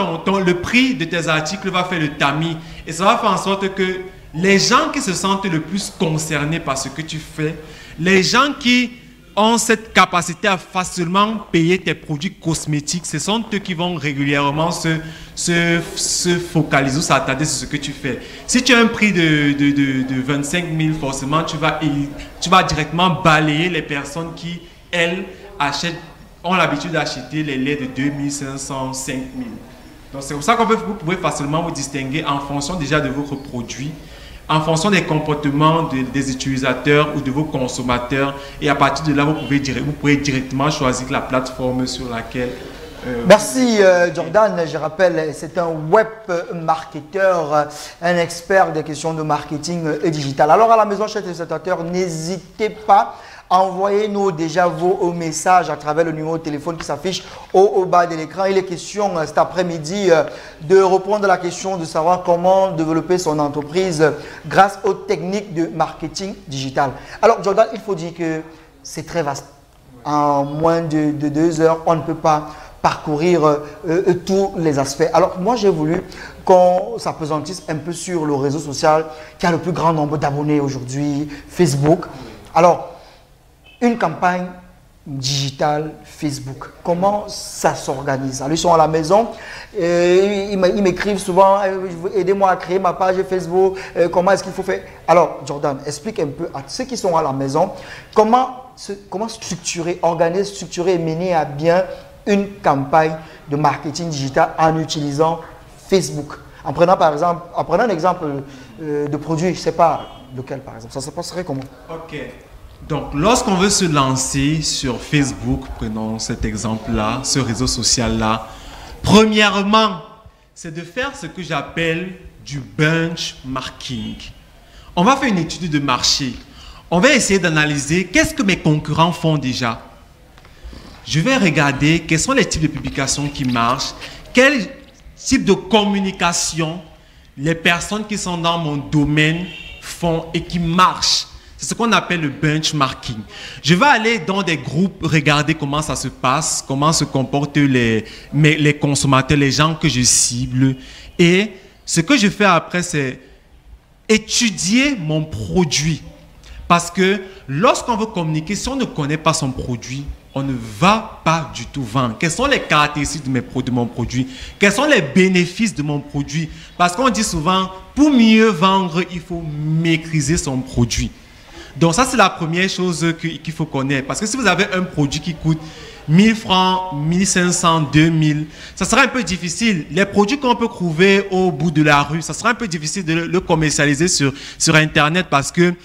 le prix de tes articles va faire le tamis. Et ça va faire en sorte que les gens qui se sentent le plus concernés par ce que tu fais, les gens qui ont cette capacité à facilement payer tes produits cosmétiques, ce sont eux qui vont régulièrement se focaliser ou s'attarder sur ce que tu fais. Si tu as un prix de 25 000, forcément, tu vas directement balayer les personnes qui, elles, ont l'habitude d'acheter les laits de 2500, 5000. Donc, c'est pour ça que vous pouvez facilement vous distinguer en fonction déjà de votre produit, en fonction des comportements des utilisateurs ou de vos consommateurs. Et à partir de là, vous pouvez directement choisir la plateforme sur laquelle... Merci Jordan. Je rappelle, c'est un web marketeur, un expert des questions de marketing et digital. Alors à la maison, chers téléspectateurs, n'hésitez pas. Envoyez-nous déjà vos messages à travers le numéro de téléphone qui s'affiche au bas de l'écran. Il est question cet après-midi de répondre à la question de savoir comment développer son entreprise grâce aux techniques de marketing digital. Alors Jordan, il faut dire que c'est très vaste. En moins de 2 heures, on ne peut pas parcourir tous les aspects. Alors moi j'ai voulu qu'on s'appesantisse un peu sur le réseau social qui a le plus grand nombre d'abonnés aujourd'hui, Facebook. Alors, une campagne digitale Facebook, comment ça s'organise? Ils sont à la maison, ils m'écrivent souvent, aidez-moi à créer ma page Facebook, comment est-ce qu'il faut faire? Alors Jordan, explique un peu à ceux qui sont à la maison, comment structurer, organiser, structurer et mener à bien une campagne de marketing digital en utilisant Facebook. En prenant par exemple, un exemple de produit, je ne sais pas lequel par exemple, ça se passerait comment? Ok. Donc, lorsqu'on veut se lancer sur Facebook, prenons cet exemple-là, ce réseau social-là, premièrement, c'est de faire ce que j'appelle du benchmarking. On va faire une étude de marché. On va essayer d'analyser qu'est-ce que mes concurrents font déjà. Je vais regarder quels sont les types de publications qui marchent, quel type de communication les personnes qui sont dans mon domaine font et qui marchent. C'est ce qu'on appelle le benchmarking. Je vais aller dans des groupes, regarder comment ça se passe, comment se comportent les consommateurs, les gens que je cible. Et ce que je fais après, c'est étudier mon produit. Parce que lorsqu'on veut communiquer, si on ne connaît pas son produit, on ne va pas du tout vendre. Quelles sont les caractéristiques de mon produit? Quels sont les bénéfices de mon produit? Parce qu'on dit souvent, pour mieux vendre, il faut maîtriser son produit. Donc ça, c'est la première chose qu'il faut connaître. Parce que si vous avez un produit qui coûte 1000 francs, 1500, 2000, ça sera un peu difficile. Les produits qu'on peut trouver au bout de la rue, ça sera un peu difficile de le commercialiser sur Internet parce que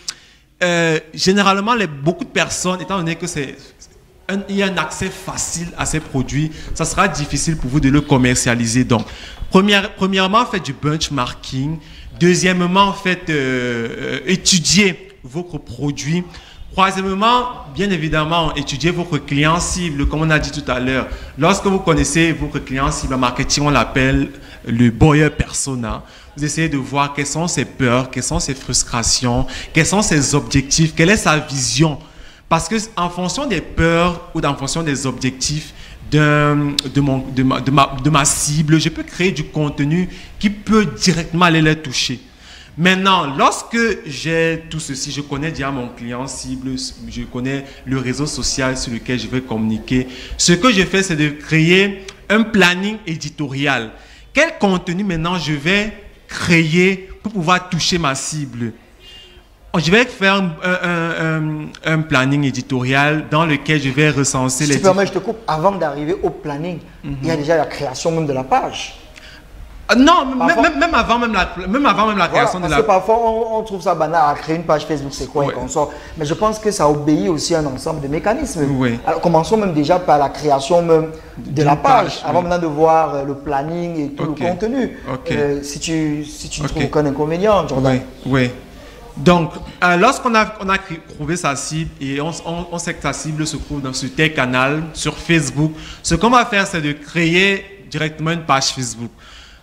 généralement, beaucoup de personnes, étant donné que il y a un accès facile à ces produits, ça sera difficile pour vous de le commercialiser. Donc, premièrement, faites du benchmarking. Deuxièmement, faites étudier votre produit. Troisièmement, bien évidemment, étudiez votre client cible, comme on a dit tout à l'heure. Lorsque vous connaissez votre client cible en marketing, on l'appelle le buyer persona. Vous essayez de voir quelles sont ses peurs, quelles sont ses frustrations, quels sont ses objectifs, quelle est sa vision. Parce que en fonction des peurs ou en fonction des objectifs de ma cible, je peux créer du contenu qui peut directement aller les toucher. Maintenant, lorsque j'ai tout ceci, je connais déjà mon client cible, je connais le réseau social sur lequel je vais communiquer. Ce que je fais, c'est de créer un planning éditorial. Quel contenu maintenant je vais créer pour pouvoir toucher ma cible? Je vais faire un planning éditorial dans lequel je vais recenser les... Si tu permets, je te coupe. Avant d'arriver au planning, il y a déjà la création même de la page. Non, même avant la création de la... Parce que parfois, on trouve ça banal à créer une page Facebook, c'est quoi et qu'on sort. Mais je pense que ça obéit aussi à un ensemble de mécanismes. Oui. Alors, commençons même déjà par la création même de la page, avant maintenant de voir le planning et tout le contenu. Si tu ne trouves aucun inconvénient, Jordan. Oui. Donc, lorsqu'on a trouvé sa cible et on sait que sa cible se trouve sur tel canal, sur Facebook, ce qu'on va faire, c'est de créer directement une page Facebook.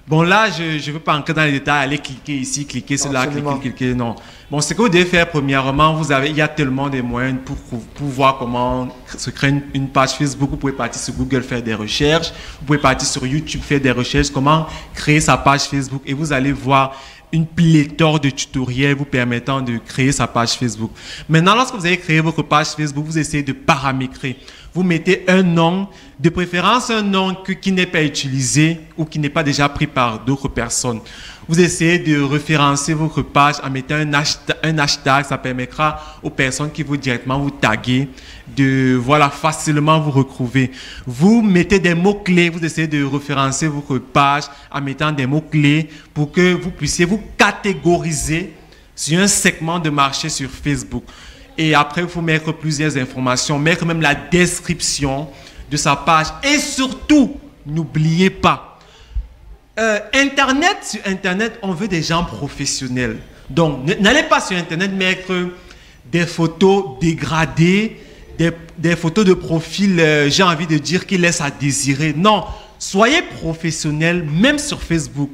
Bon, là, je ne veux pas entrer dans les détails, aller cliquer ici, cliquer sur là, cliquer, non. Bon, ce que vous devez faire, premièrement, il y a tellement de moyens pour voir comment se créer une page Facebook. Vous pouvez partir sur Google, faire des recherches. Vous pouvez partir sur YouTube, faire des recherches, comment créer sa page Facebook. Et vous allez voir une pléthore de tutoriels vous permettant de créer sa page Facebook. Maintenant, lorsque vous avez créé votre page Facebook, vous essayez de paramétrer. Vous mettez un nom, de préférence un nom qui n'est pas utilisé ou qui n'est pas déjà pris par d'autres personnes. Vous essayez de référencer votre page en mettant un hashtag. Ça permettra aux personnes qui vont directement vous taguer de facilement vous retrouver. Vous mettez des mots-clés. Vous essayez de référencer votre page en mettant des mots-clés pour que vous puissiez vous catégoriser sur un segment de marché sur Facebook. Et après, il faut mettre plusieurs informations, mettre même la description de sa page. Et surtout, n'oubliez pas, sur Internet, on veut des gens professionnels. Donc, n'allez pas sur Internet mettre des photos dégradées, des photos de profil, j'ai envie de dire, qui laissent à désirer. Non, soyez professionnels, même sur Facebook.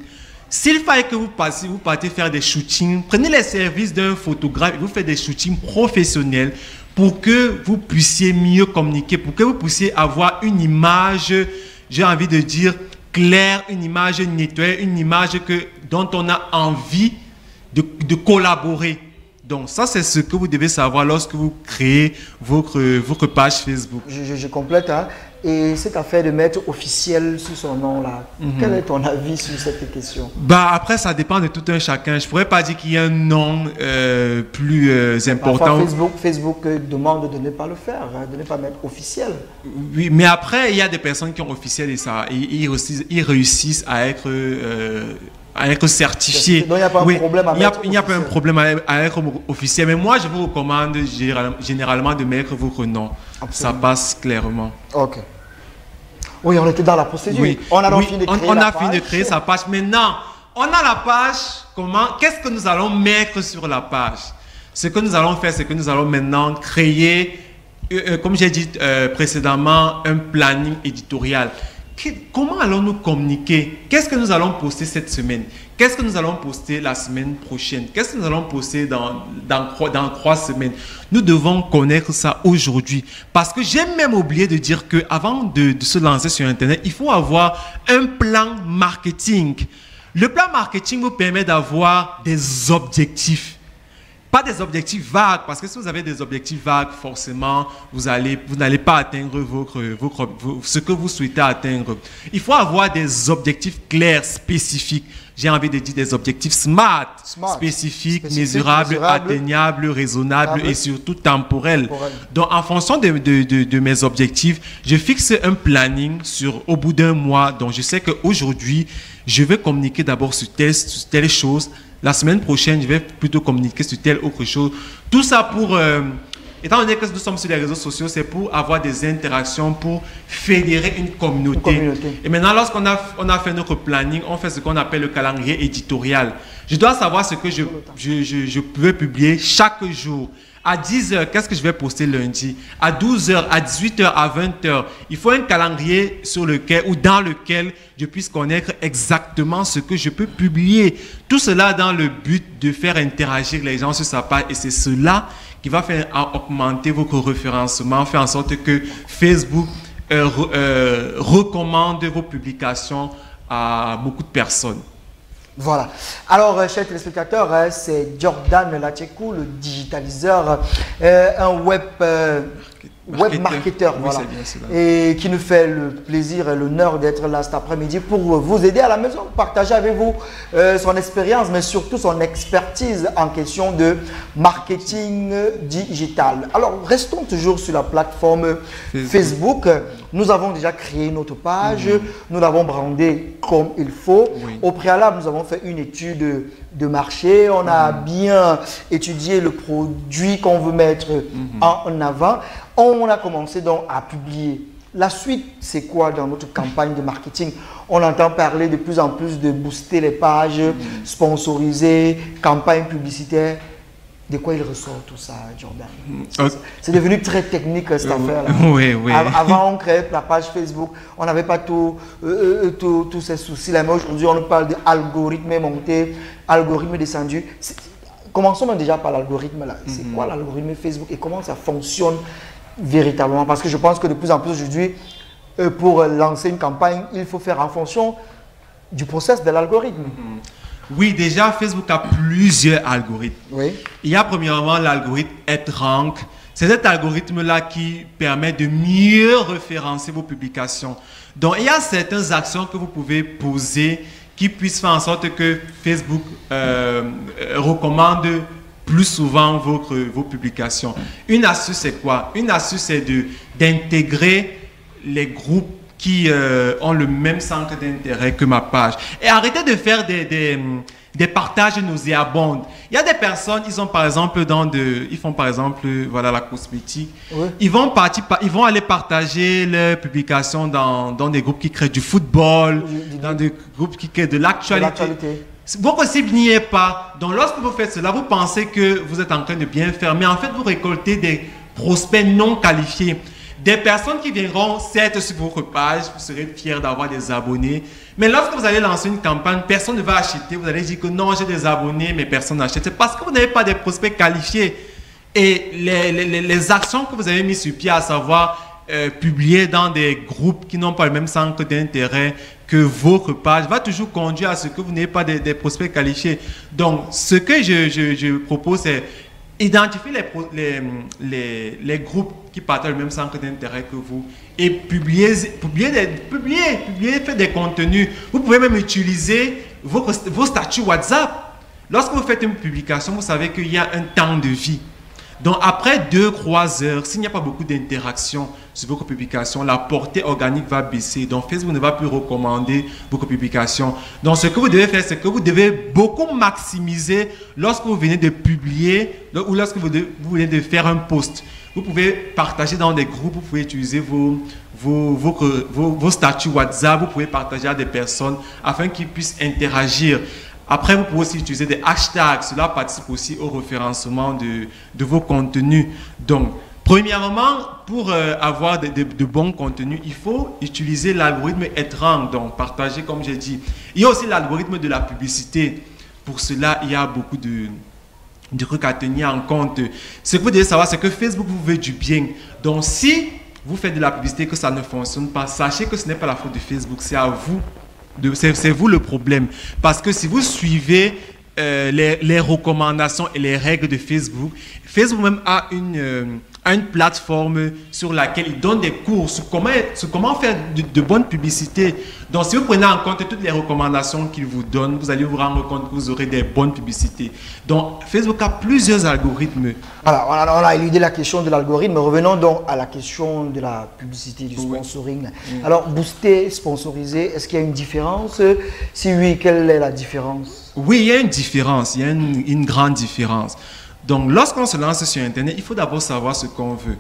S'il fallait que vous partez faire des shootings, prenez les services d'un photographe et vous faites des shootings professionnels pour que vous puissiez mieux communiquer, pour que vous puissiez avoir une image, j'ai envie de dire, claire, une image nettoyée, une image dont on a envie de collaborer. Donc ça, c'est ce que vous devez savoir lorsque vous créez votre page Facebook. Je complète, hein. Et cette affaire de mettre officiel sur son nom là, quel est ton avis sur cette question? Bah après, ça dépend de tout un chacun. Je pourrais pas dire qu'il y a un nom plus important. Facebook demande de ne pas le faire, hein, de ne pas mettre officiel. Oui, mais après, il y a des personnes qui ont officiel et ça, ils réussissent à être certifiés. Donc il n'y a pas un problème à mettre il n'y a pas un problème à être officiel. Mais moi, je vous recommande généralement de mettre votre nom. Absolument. Ça passe clairement. Ok. Oui, on était dans la procédure. Oui. On a fini de créer sa page. Maintenant, on a la page. Qu'est-ce que nous allons mettre sur la page? Ce que nous allons faire, c'est que nous allons maintenant créer, comme j'ai dit précédemment, un planning éditorial. Comment allons-nous communiquer? Qu'est-ce que nous allons poster cette semaine? Qu'est-ce que nous allons poster la semaine prochaine? Qu'est-ce que nous allons poster dans 3 semaines? Nous devons connaître ça aujourd'hui. Parce que j'ai même oublié de dire qu'avant de se lancer sur Internet, il faut avoir un plan marketing. Le plan marketing vous permet d'avoir des objectifs. Pas des objectifs vagues, parce que si vous avez des objectifs vagues, forcément, vous n'allez pas atteindre ce que vous souhaitez atteindre. Il faut avoir des objectifs clairs, spécifiques. J'ai envie de dire des objectifs smart. Spécifiques, mesurables, atteignables, raisonnables et surtout temporels. Donc, en fonction de mes objectifs, je fixe un planning au bout d'un mois. Donc, je sais qu'aujourd'hui, je vais communiquer d'abord sur telle chose. La semaine prochaine, je vais plutôt communiquer sur telle autre chose. Tout ça pour, étant donné que nous sommes sur les réseaux sociaux, c'est pour avoir des interactions, pour fédérer une communauté. Et maintenant, lorsqu'on a fait notre planning, on fait ce qu'on appelle le calendrier éditorial. Je dois savoir ce que je peux publier chaque jour. À 10h, qu'est-ce que je vais poster lundi? À 12h, à 18h, à 20h. Il faut un calendrier dans lequel je puisse connaître exactement ce que je peux publier. Tout cela dans le but de faire interagir les gens sur sa page. Et c'est cela qui va faire augmenter votre référencement, faire en sorte que Facebook recommande vos publications à beaucoup de personnes. Voilà. Alors, chers téléspectateurs, c'est Jordan Lachekou, le digitaliseur, un web marketeur, voilà, et qui nous fait le plaisir et l'honneur d'être là cet après-midi pour vous aider à la maison, partager avec vous son expérience, mais surtout son expertise en question de marketing digital. Alors, restons toujours sur la plateforme Facebook. Nous avons déjà créé notre page, nous l'avons brandée comme il faut. Au préalable, nous avons fait une étude de marché, on a bien étudié le produit qu'on veut mettre en avant. On a commencé donc à publier. La suite, c'est quoi dans notre campagne de marketing? On entend parler de plus en plus de booster les pages, sponsoriser, campagne publicitaire. De quoi il ressort tout ça, Jordan? C'est devenu très technique cette affaire-là. Oui. Avant, on créait la page Facebook, on n'avait pas tous ces soucis-là. Mais aujourd'hui, on nous parle d'algorithme monté, algorithme descendu. Commençons déjà par l'algorithme là. C'est quoi l'algorithme Facebook et comment ça fonctionne véritablement? Parce que je pense que de plus en plus aujourd'hui, pour lancer une campagne, il faut faire en fonction du process de l'algorithme. Oui, déjà, Facebook a plusieurs algorithmes. Oui. Il y a premièrement l'algorithme EdRank. C'est cet algorithme-là qui permet de mieux référencer vos publications. Donc, il y a certaines actions que vous pouvez poser qui puissent faire en sorte que Facebook recommande plus souvent vos publications. Une astuce, c'est quoi? Une astuce, c'est d'intégrer les groupes qui ont le même centre d'intérêt que ma page. Et arrêtez de faire des partages nauséabonds. Il y a des personnes, ils font par exemple voilà, la cosmétique. Oui. Ils vont aller partager leurs publications dans des groupes qui créent du football, dans des groupes qui créent de l'actualité. Votre cible n'y est pas. Donc lorsque vous faites cela, vous pensez que vous êtes en train de bien faire, mais en fait vous récoltez des prospects non qualifiés. Des personnes qui viendront certes sur votre page, vous serez fiers d'avoir des abonnés. Mais lorsque vous allez lancer une campagne, personne ne va acheter. Vous allez dire que non, j'ai des abonnés, mais personne n'achète. C'est parce que vous n'avez pas des prospects qualifiés. Et les actions que vous avez mises sur pied, à savoir publier dans des groupes qui n'ont pas le même centre d'intérêt que votre page, va toujours conduire à ce que vous n'ayez pas des prospects qualifiés. Donc, ce que je propose, c'est identifier les groupes qui partagent le même centre d'intérêt que vous et publier, faire des contenus. Vous pouvez même utiliser vos statuts WhatsApp. Lorsque vous faites une publication, vous savez qu'il y a un temps de vie. Donc, après 2-3 heures, s'il n'y a pas beaucoup d'interaction sur votre publication, la portée organique va baisser. Donc, Facebook ne va plus recommander votre publication. Donc, ce que vous devez faire, c'est que vous devez beaucoup maximiser lorsque vous venez de publier ou lorsque vous venez de faire un post. Vous pouvez partager dans des groupes, vous pouvez utiliser vos statuts WhatsApp, vous pouvez partager à des personnes afin qu'ils puissent interagir. Après, vous pouvez aussi utiliser des hashtags. Cela participe aussi au référencement de vos contenus. Donc, premièrement, pour avoir de bons contenus, il faut utiliser l'algorithme EdRank. Donc, partager, comme j'ai dit. Il y a aussi l'algorithme de la publicité. Pour cela, il y a beaucoup de trucs à tenir en compte. Ce que vous devez savoir, c'est que Facebook vous veut du bien. Donc, si vous faites de la publicité et que ça ne fonctionne pas, sachez que ce n'est pas la faute de Facebook, c'est à vous. C'est vous le problème. Parce que si vous suivez les recommandations et les règles de Facebook, Facebook même a une plateforme sur laquelle il donne des cours sur comment faire de bonnes publicités. Donc, si vous prenez en compte toutes les recommandations qu'il vous donne, vous allez vous rendre compte que vous aurez des bonnes publicités. Donc, Facebook a plusieurs algorithmes. Alors, on a éludé la question de l'algorithme. Revenons donc à la question de la publicité, du sponsoring. Oui. Alors, booster, sponsoriser, est-ce qu'il y a une différence? Si oui, quelle est la différence? Oui, il y a une différence. Il y a une grande différence. Donc, lorsqu'on se lance sur Internet, il faut d'abord savoir ce qu'on veut.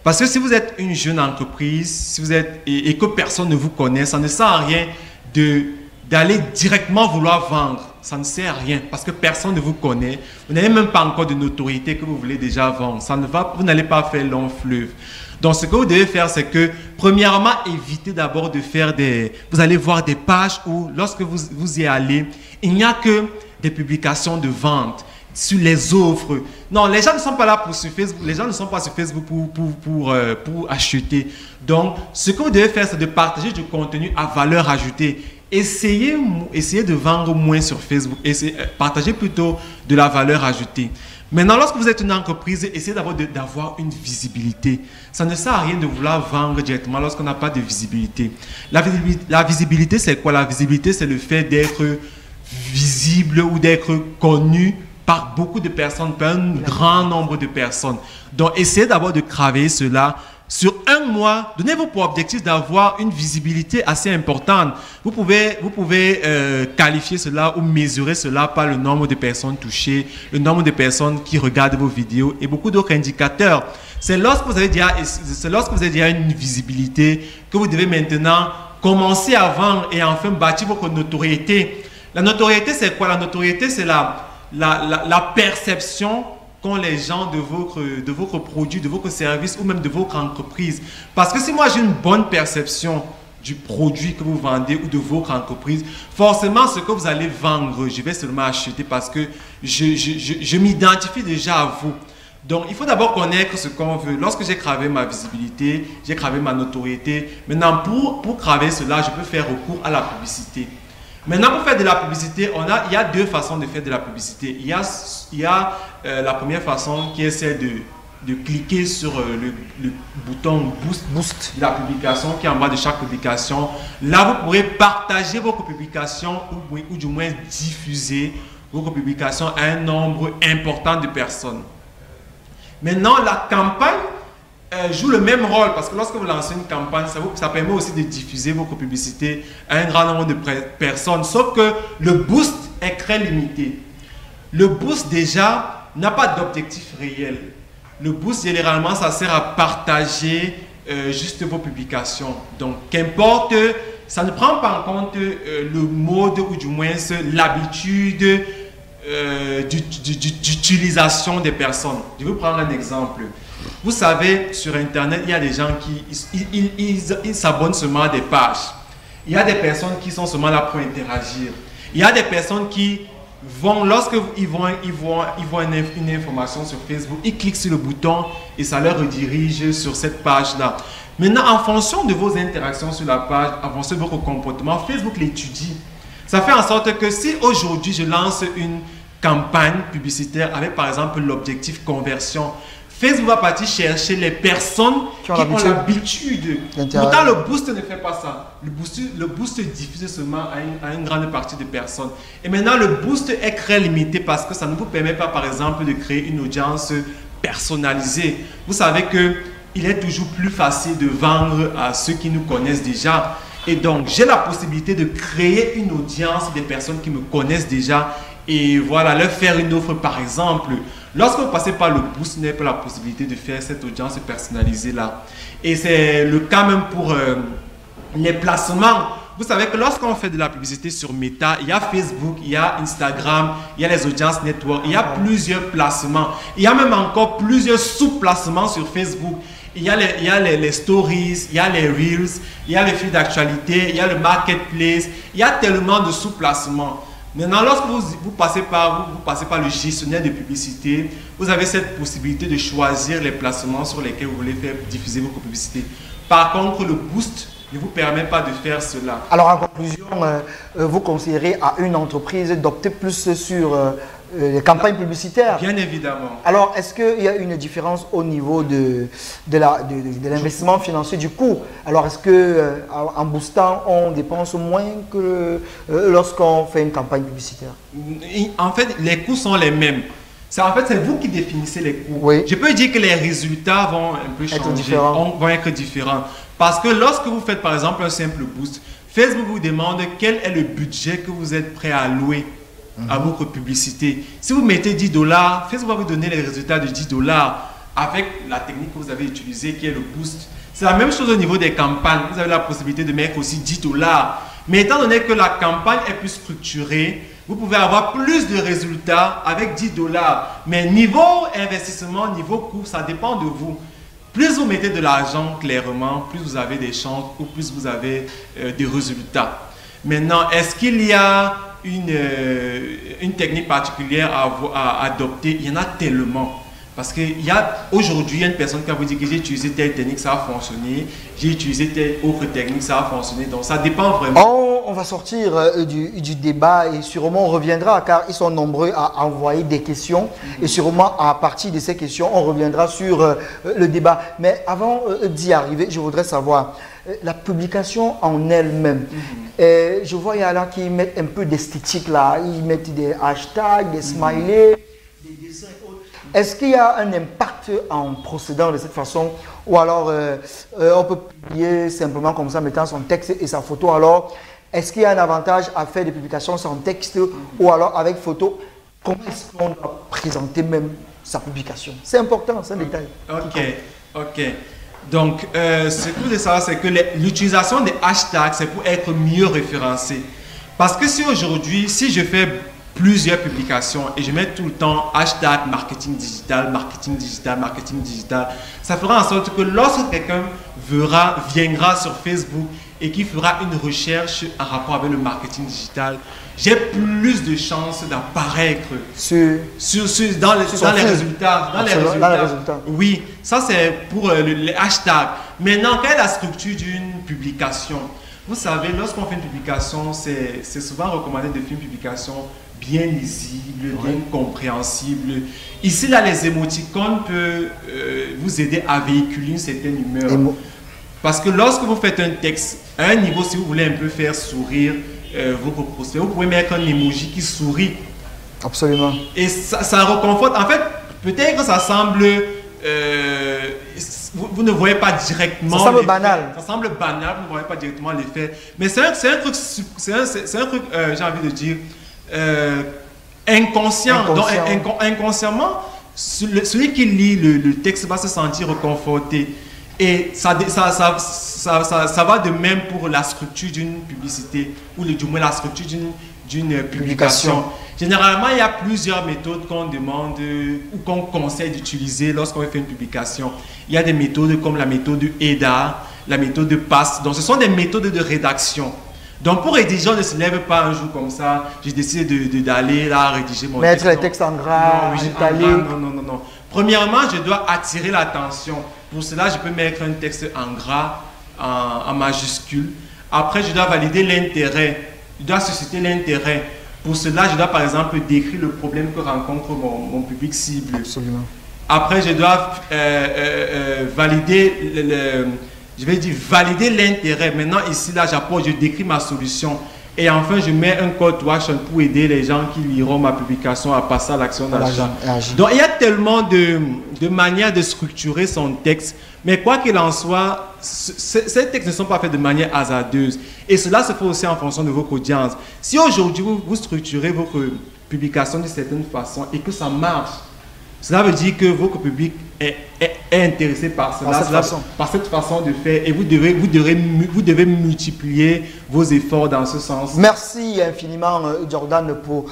Parce que si vous êtes une jeune entreprise, si vous êtes, et que personne ne vous connaît, ça ne sert à rien d'aller directement vouloir vendre. Ça ne sert à rien parce que personne ne vous connaît. Vous n'avez même pas encore de notoriété que vous voulez déjà vendre. Vous n'allez pas faire long fleuve. Donc, ce que vous devez faire, c'est que, premièrement, évitez d'abord de faire Vous allez voir des pages où, lorsque vous y allez, il n'y a que des publications de vente sur les offres. Non, les gens ne sont pas là sur Facebook. Les gens ne sont pas sur Facebook pour acheter. Donc, ce que vous devez faire, c'est de partager du contenu à valeur ajoutée. Essayez de vendre moins sur Facebook. Partagez plutôt de la valeur ajoutée. Maintenant, lorsque vous êtes une entreprise, essayez d'avoir une visibilité. Ça ne sert à rien de vouloir vendre directement lorsqu'on n'a pas de visibilité. La visibilité, c'est quoi? La visibilité, c'est le fait d'être visible ou d'être connu par beaucoup de personnes, par un grand nombre de personnes. Donc, essayez d'abord de travailler cela. Sur un mois, donnez-vous pour objectif d'avoir une visibilité assez importante. Vous pouvez qualifier cela ou mesurer cela par le nombre de personnes touchées, le nombre de personnes qui regardent vos vidéos et beaucoup d'autres indicateurs. C'est lorsque vous avez déjà une visibilité que vous devez maintenant commencer à vendre et enfin bâtir votre notoriété. La notoriété, c'est quoi? La notoriété, c'est la perception qu'ont les gens de votre produit, de votre service ou même de votre entreprise. Parce que si moi j'ai une bonne perception du produit que vous vendez ou de votre entreprise, forcément ce que vous allez vendre, je vais seulement acheter parce que je m'identifie déjà à vous. Donc il faut d'abord connaître ce qu'on veut. Lorsque j'ai cravé ma visibilité, j'ai cravé ma notoriété, maintenant pour craver cela, je peux faire recours à la publicité. Maintenant, pour faire de la publicité, il y a deux façons de faire de la publicité. Il y a la première façon qui est celle de cliquer sur le bouton boost de la publication qui est en bas de chaque publication. Là, vous pourrez partager votre publication ou du moins diffuser votre publication à un nombre important de personnes. Maintenant, la campagne joue le même rôle parce que lorsque vous lancez une campagne, ça permet aussi de diffuser votre publicité à un grand nombre de personnes, sauf que le boost est très limité. Le boost déjà n'a pas d'objectif réel. Le boost généralement ça sert à partager juste vos publications. Donc qu'importe, ça ne prend pas en compte le mode ou du moins l'habitude d'utilisation des personnes. Je vais prendre un exemple. Vous savez, sur Internet, il y a des gens qui s'abonnent seulement à des pages. Il y a des personnes qui sont seulement là pour interagir. Il y a des personnes qui lorsqu'ils voient une information sur Facebook, ils cliquent sur le bouton et ça leur redirige sur cette page-là. Maintenant, en fonction de vos interactions sur la page, en fonction de votre comportement, Facebook l'étudie. Ça fait en sorte que si aujourd'hui je lance une campagne publicitaire avec par exemple l'objectif conversion, Facebook va partir chercher les personnes qui ont l'habitude. Pourtant, le boost ne fait pas ça. Le boost diffuse seulement à une grande partie de personnes. Et maintenant, le boost est très limité parce que ça ne vous permet pas, par exemple, de créer une audience personnalisée. Vous savez qu'il est toujours plus facile de vendre à ceux qui nous connaissent déjà. Et donc, j'ai la possibilité de créer une audience des personnes qui me connaissent déjà et voilà, leur faire une offre par exemple. Lorsque vous passez par le boost, vous n'avez pas la possibilité de faire cette audience personnalisée là. Et c'est le cas même pour les placements. Vous savez que lorsqu'on fait de la publicité sur Meta, il y a Facebook, il y a Instagram, il y a les audiences network, il y a plusieurs placements. Il y a même encore plusieurs sous-placements sur Facebook. Il y a les stories, il y a les reels, il y a les fils d'actualité, il y a le marketplace, il y a tellement de sous-placements. Maintenant, lorsque vous passez par le gestionnaire de publicité, vous avez cette possibilité de choisir les placements sur lesquels vous voulez faire diffuser votre publicité. Par contre, le boost ne vous permet pas de faire cela. Alors, en conclusion, vous conseillerez à une entreprise d'opter plus sur les campagnes publicitaires? Bien évidemment. Alors, est-ce qu'il y a une différence au niveau de l'investissement financier du coût? Alors, est-ce qu'en boostant, on dépense moins que lorsqu'on fait une campagne publicitaire? En fait, les coûts sont les mêmes. C'est vous qui définissez les coûts. Oui. Je peux dire que les résultats vont un peu changer, vont être différents. Parce que lorsque vous faites par exemple un simple boost, Facebook vous demande quel est le budget que vous êtes prêt à allouer à votre publicité. Si vous mettez $10, Facebook va vous donner les résultats de $10 avec la technique que vous avez utilisée qui est le boost. C'est la même chose au niveau des campagnes. Vous avez la possibilité de mettre aussi $10. Mais étant donné que la campagne est plus structurée, vous pouvez avoir plus de résultats avec $10. Mais niveau investissement, niveau coût, ça dépend de vous. Plus vous mettez de l'argent clairement, plus vous avez des chances ou plus vous avez des résultats. Maintenant, est-ce qu'il y a une technique particulière à adopter? Il y en a tellement. Parce qu'aujourd'hui, il y a une personne qui va vous dire que j'ai utilisé telle technique, ça a fonctionné. J'ai utilisé telle autre technique, ça a fonctionné. Donc, ça dépend vraiment. On va sortir du débat et sûrement on reviendra car ils sont nombreux à envoyer des questions. Et sûrement, à partir de ces questions, on reviendra sur le débat. Mais avant d'y arriver, je voudrais savoir la publication en elle-même. Je vois il y en a qui mettent un peu d'esthétique là. Ils mettent des hashtags, des smileys, des dessins et autres. Est-ce qu'il y a un impact en procédant de cette façon ou alors on peut publier simplement comme ça, mettant son texte et sa photo? Alors, est-ce qu'il y a un avantage à faire des publications sans texte ou alors avec photo? Comment est-ce qu'on doit présenter même sa publication? C'est important, c'est un détail. Ok. Donc, ce que vous devez savoir, c'est que l'utilisation des hashtags, c'est pour être mieux référencé. Parce que si aujourd'hui, si je fais plusieurs publications et je mets tout le temps hashtag marketing digital, ça fera en sorte que lorsque quelqu'un viendra sur Facebook et qui fera une recherche en rapport avec le marketing digital, j'ai plus de chances d'apparaître dans les résultats. Oui, ça c'est pour les hashtags. Maintenant, quelle est la structure d'une publication? Vous savez, lorsqu'on fait une publication, c'est souvent recommandé de faire une publication bien lisible, bien compréhensible. Ici, là, les émoticônes peuvent vous aider à véhiculer une certaine humeur. Parce que lorsque vous faites un texte, à un niveau, si vous voulez un peu faire sourire vos prospects, vous pouvez mettre un emoji qui sourit. Absolument. Et ça reconforte. En fait, peut-être que ça semble... vous ne voyez pas directement. Ça semble banal. Ça semble banal, vous ne voyez pas directement l'effet. Mais c'est un truc, j'ai envie de dire, inconscient. Donc, inconsciemment, celui qui lit le texte va se sentir réconforté. Et ça va de même pour la structure d'une publicité, ou du moins la structure d'une publication. Généralement, il y a plusieurs méthodes qu'on demande ou qu'on conseille d'utiliser lorsqu'on fait une publication. Il y a des méthodes comme la méthode EDA, la méthode PASS. Donc, ce sont des méthodes de rédaction. Donc pour rédiger, on ne se lève pas un jour comme ça. J'ai décidé d'aller là rédiger mon texte. Mettre les textes en gras, non. Premièrement, je dois attirer l'attention. Pour cela, je peux mettre un texte en gras, en majuscule. Après, je dois valider l'intérêt. Je dois susciter l'intérêt. Pour cela, je dois par exemple décrire le problème que rencontre mon public cible. Absolument. Après, je dois valider valider l'intérêt. Maintenant, ici, là, j'apporte, je décris ma solution. Et enfin, je mets un call to action pour aider les gens qui liront ma publication à passer à l'action d'achat. Donc, il y a tellement de manières de structurer son texte. Mais quoi qu'il en soit, ces textes ne sont pas faits de manière hasardeuse. Et cela se fait aussi en fonction de votre audience. Si aujourd'hui, vous structurez votre publication d'une certaine façon et que ça marche, cela veut dire que votre public est intéressé par cela, par cette façon de faire, et vous devez multiplier vos efforts dans ce sens. Merci infiniment Jordan pour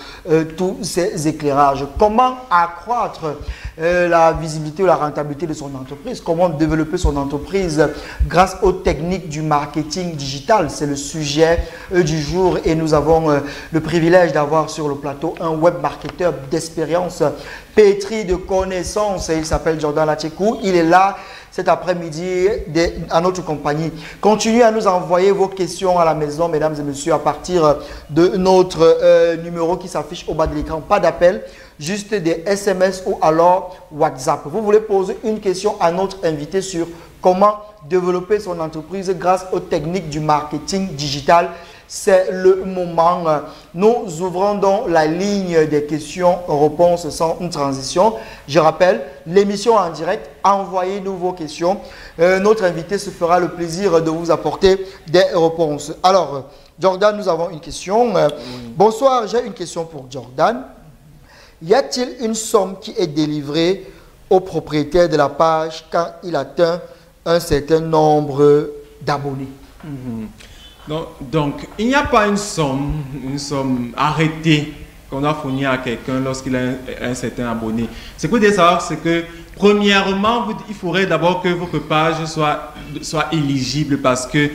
tous ces éclairages. Comment accroître la visibilité ou la rentabilité de son entreprise? Comment développer son entreprise grâce aux techniques du marketing digital? C'est le sujet du jour et nous avons le privilège d'avoir sur le plateau un web marketeur d'expérience pétri de connaissances. Il s'appelle Jordan Lachekou. Il est là cet après-midi à notre compagnie. Continuez à nous envoyer vos questions à la maison, mesdames et messieurs, à partir de notre numéro qui s'affiche au bas de l'écran. Pas d'appel, juste des SMS ou alors WhatsApp. Vous voulez poser une question à notre invité sur comment développer son entreprise grâce aux techniques du marketing digital. C'est le moment. Nous ouvrons donc la ligne des questions-réponses sans une transition. Je rappelle, l'émission en direct, envoyez-nous vos questions. Notre invité se fera le plaisir de vous apporter des réponses. Alors, Jordan, nous avons une question. Bonsoir, j'ai une question pour Jordan. Y a-t-il une somme qui est délivrée au propriétaire de la page quand il atteint un certain nombre d'abonnés? Donc, il n'y a pas une somme arrêtée qu'on doit fournir à quelqu'un lorsqu'il a un certain abonné. Ce que vous devez savoir, c'est que premièrement, il faudrait d'abord que votre page soit éligible parce que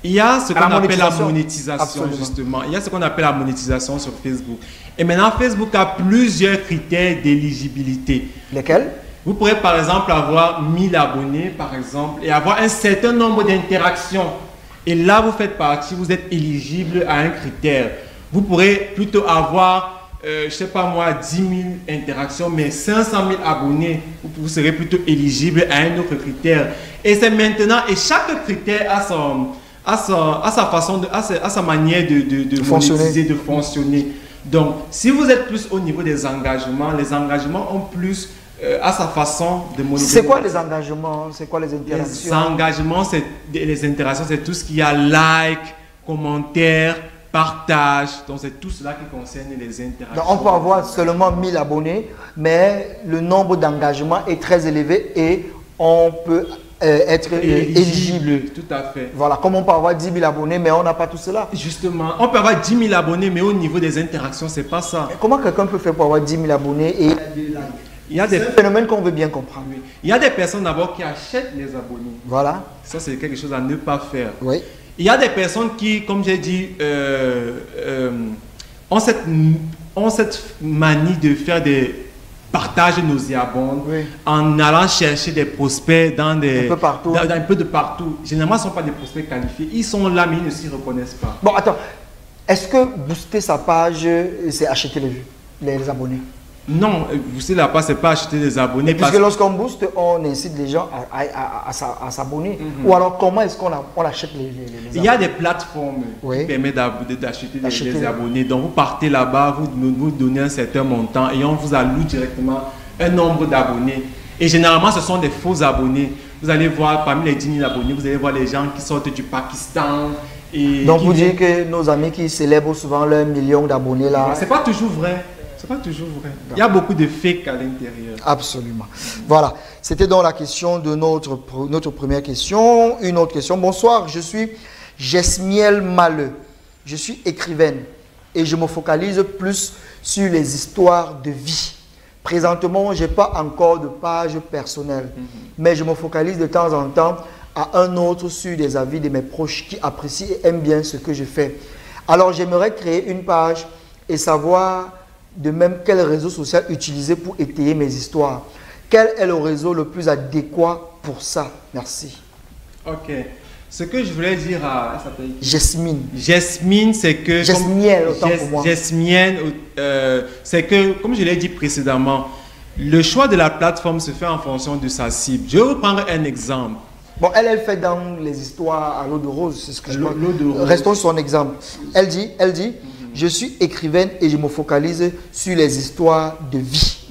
il y a ce qu'on appelle la monétisation, justement. Il y a ce qu'on appelle la monétisation sur Facebook. Et maintenant, Facebook a plusieurs critères d'éligibilité. Lesquels? Vous pourrez par exemple avoir 1000 abonnés, par exemple, et avoir un certain nombre d'interactions. Et là, vous faites partie, vous êtes éligible à un critère. Vous pourrez plutôt avoir, je ne sais pas moi, 10 000 interactions, mais 500 000 abonnés, vous serez plutôt éligible à un autre critère. Et c'est maintenant, et chaque critère a sa façon, a sa manière de monétiser, de fonctionner. Donc, si vous êtes plus au niveau des engagements, les engagements ont plus à sa façon de monétiser. C'est quoi les engagements? C'est quoi les interactions? Les engagements, les interactions, c'est tout ce qui a like, commentaire, partage. Donc, c'est tout cela qui concerne les interactions. Donc, on peut avoir seulement 1000 abonnés, mais le nombre d'engagements est très élevé et on peut être éligible. Tout à fait. Voilà, comme on peut avoir 10 000 abonnés, mais on n'a pas tout cela. Justement, on peut avoir 10 000 abonnés, mais au niveau des interactions, c'est pas ça. Et comment quelqu'un peut faire pour avoir 10 000 abonnés et c'est un phénomène qu'on veut bien comprendre. Oui. Il y a des personnes d'abord qui achètent les abonnés. Voilà. Ça, c'est quelque chose à ne pas faire. Oui. Il y a des personnes qui, comme j'ai dit, ont cette manie de faire des partages nauséabonds en allant chercher des prospects dans des... Un peu partout. Un peu de partout. Généralement, ce ne sont pas des prospects qualifiés. Ils sont là, mais ils ne s'y reconnaissent pas. Bon, attends. Est-ce que booster sa page, c'est acheter les abonnés? Non, booster la page, ce n'est pas acheter des abonnés. Puisque lorsqu'on booste, on incite les gens à s'abonner. Ou alors, comment est-ce qu'on achète les abonnés? Il y a des plateformes qui permettent d'acheter des abonnés. Donc, vous partez là-bas, vous donnez un certain montant et on vous alloue directement un nombre d'abonnés. Et généralement, ce sont des faux abonnés. Vous allez voir, parmi les 10 000 abonnés, vous allez voir les gens qui sortent du Pakistan. Donc, vous dites que nos amis qui célèbrent souvent leur million d'abonnés là... C'est pas toujours vrai. C'est pas toujours vrai. Il y a beaucoup de fake à l'intérieur. Absolument. Voilà. C'était donc la question de notre première question. Une autre question. Bonsoir, je suis Jesmiel Maleux. Je suis écrivaine et je me focalise plus sur les histoires de vie. Présentement, je n'ai pas encore de page personnelle, mais je me focalise de temps en temps à un autre sur des avis de mes proches qui apprécient et aiment bien ce que je fais. Alors, j'aimerais créer une page et savoir de même quel réseau social utiliser pour étayer mes histoires. Quel est le réseau le plus adéquat pour ça? Merci. Ok. Ce que je voulais dire à... Elle s'appelle Jasmine. Jasmine, c'est que... Jasmiel, autant pour moi. Jasmine, c'est que, comme je l'ai dit précédemment, le choix de la plateforme se fait en fonction de sa cible. Je vais vous prendre un exemple. Bon, elle fait dans les histoires à l'eau de rose, c'est ce que je pense. Rose. Restons sur son exemple. Elle dit, je suis écrivaine et je me focalise sur les histoires de vie.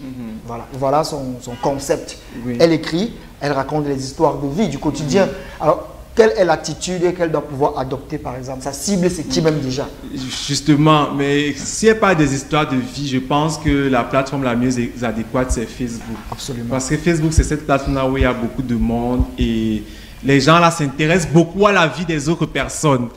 Voilà son concept. Oui. Elle écrit, elle raconte les histoires de vie, du quotidien. Alors, quelle est l'attitude qu'elle doit pouvoir adopter, par exemple? Sa cible, c'est qui même déjà? Justement, mais si elle parle des histoires de vie, je pense que la plateforme la mieux adéquate, c'est Facebook. Absolument. Parce que Facebook, c'est cette plateforme-là où il y a beaucoup de monde et les gens là s'intéressent beaucoup à la vie des autres personnes.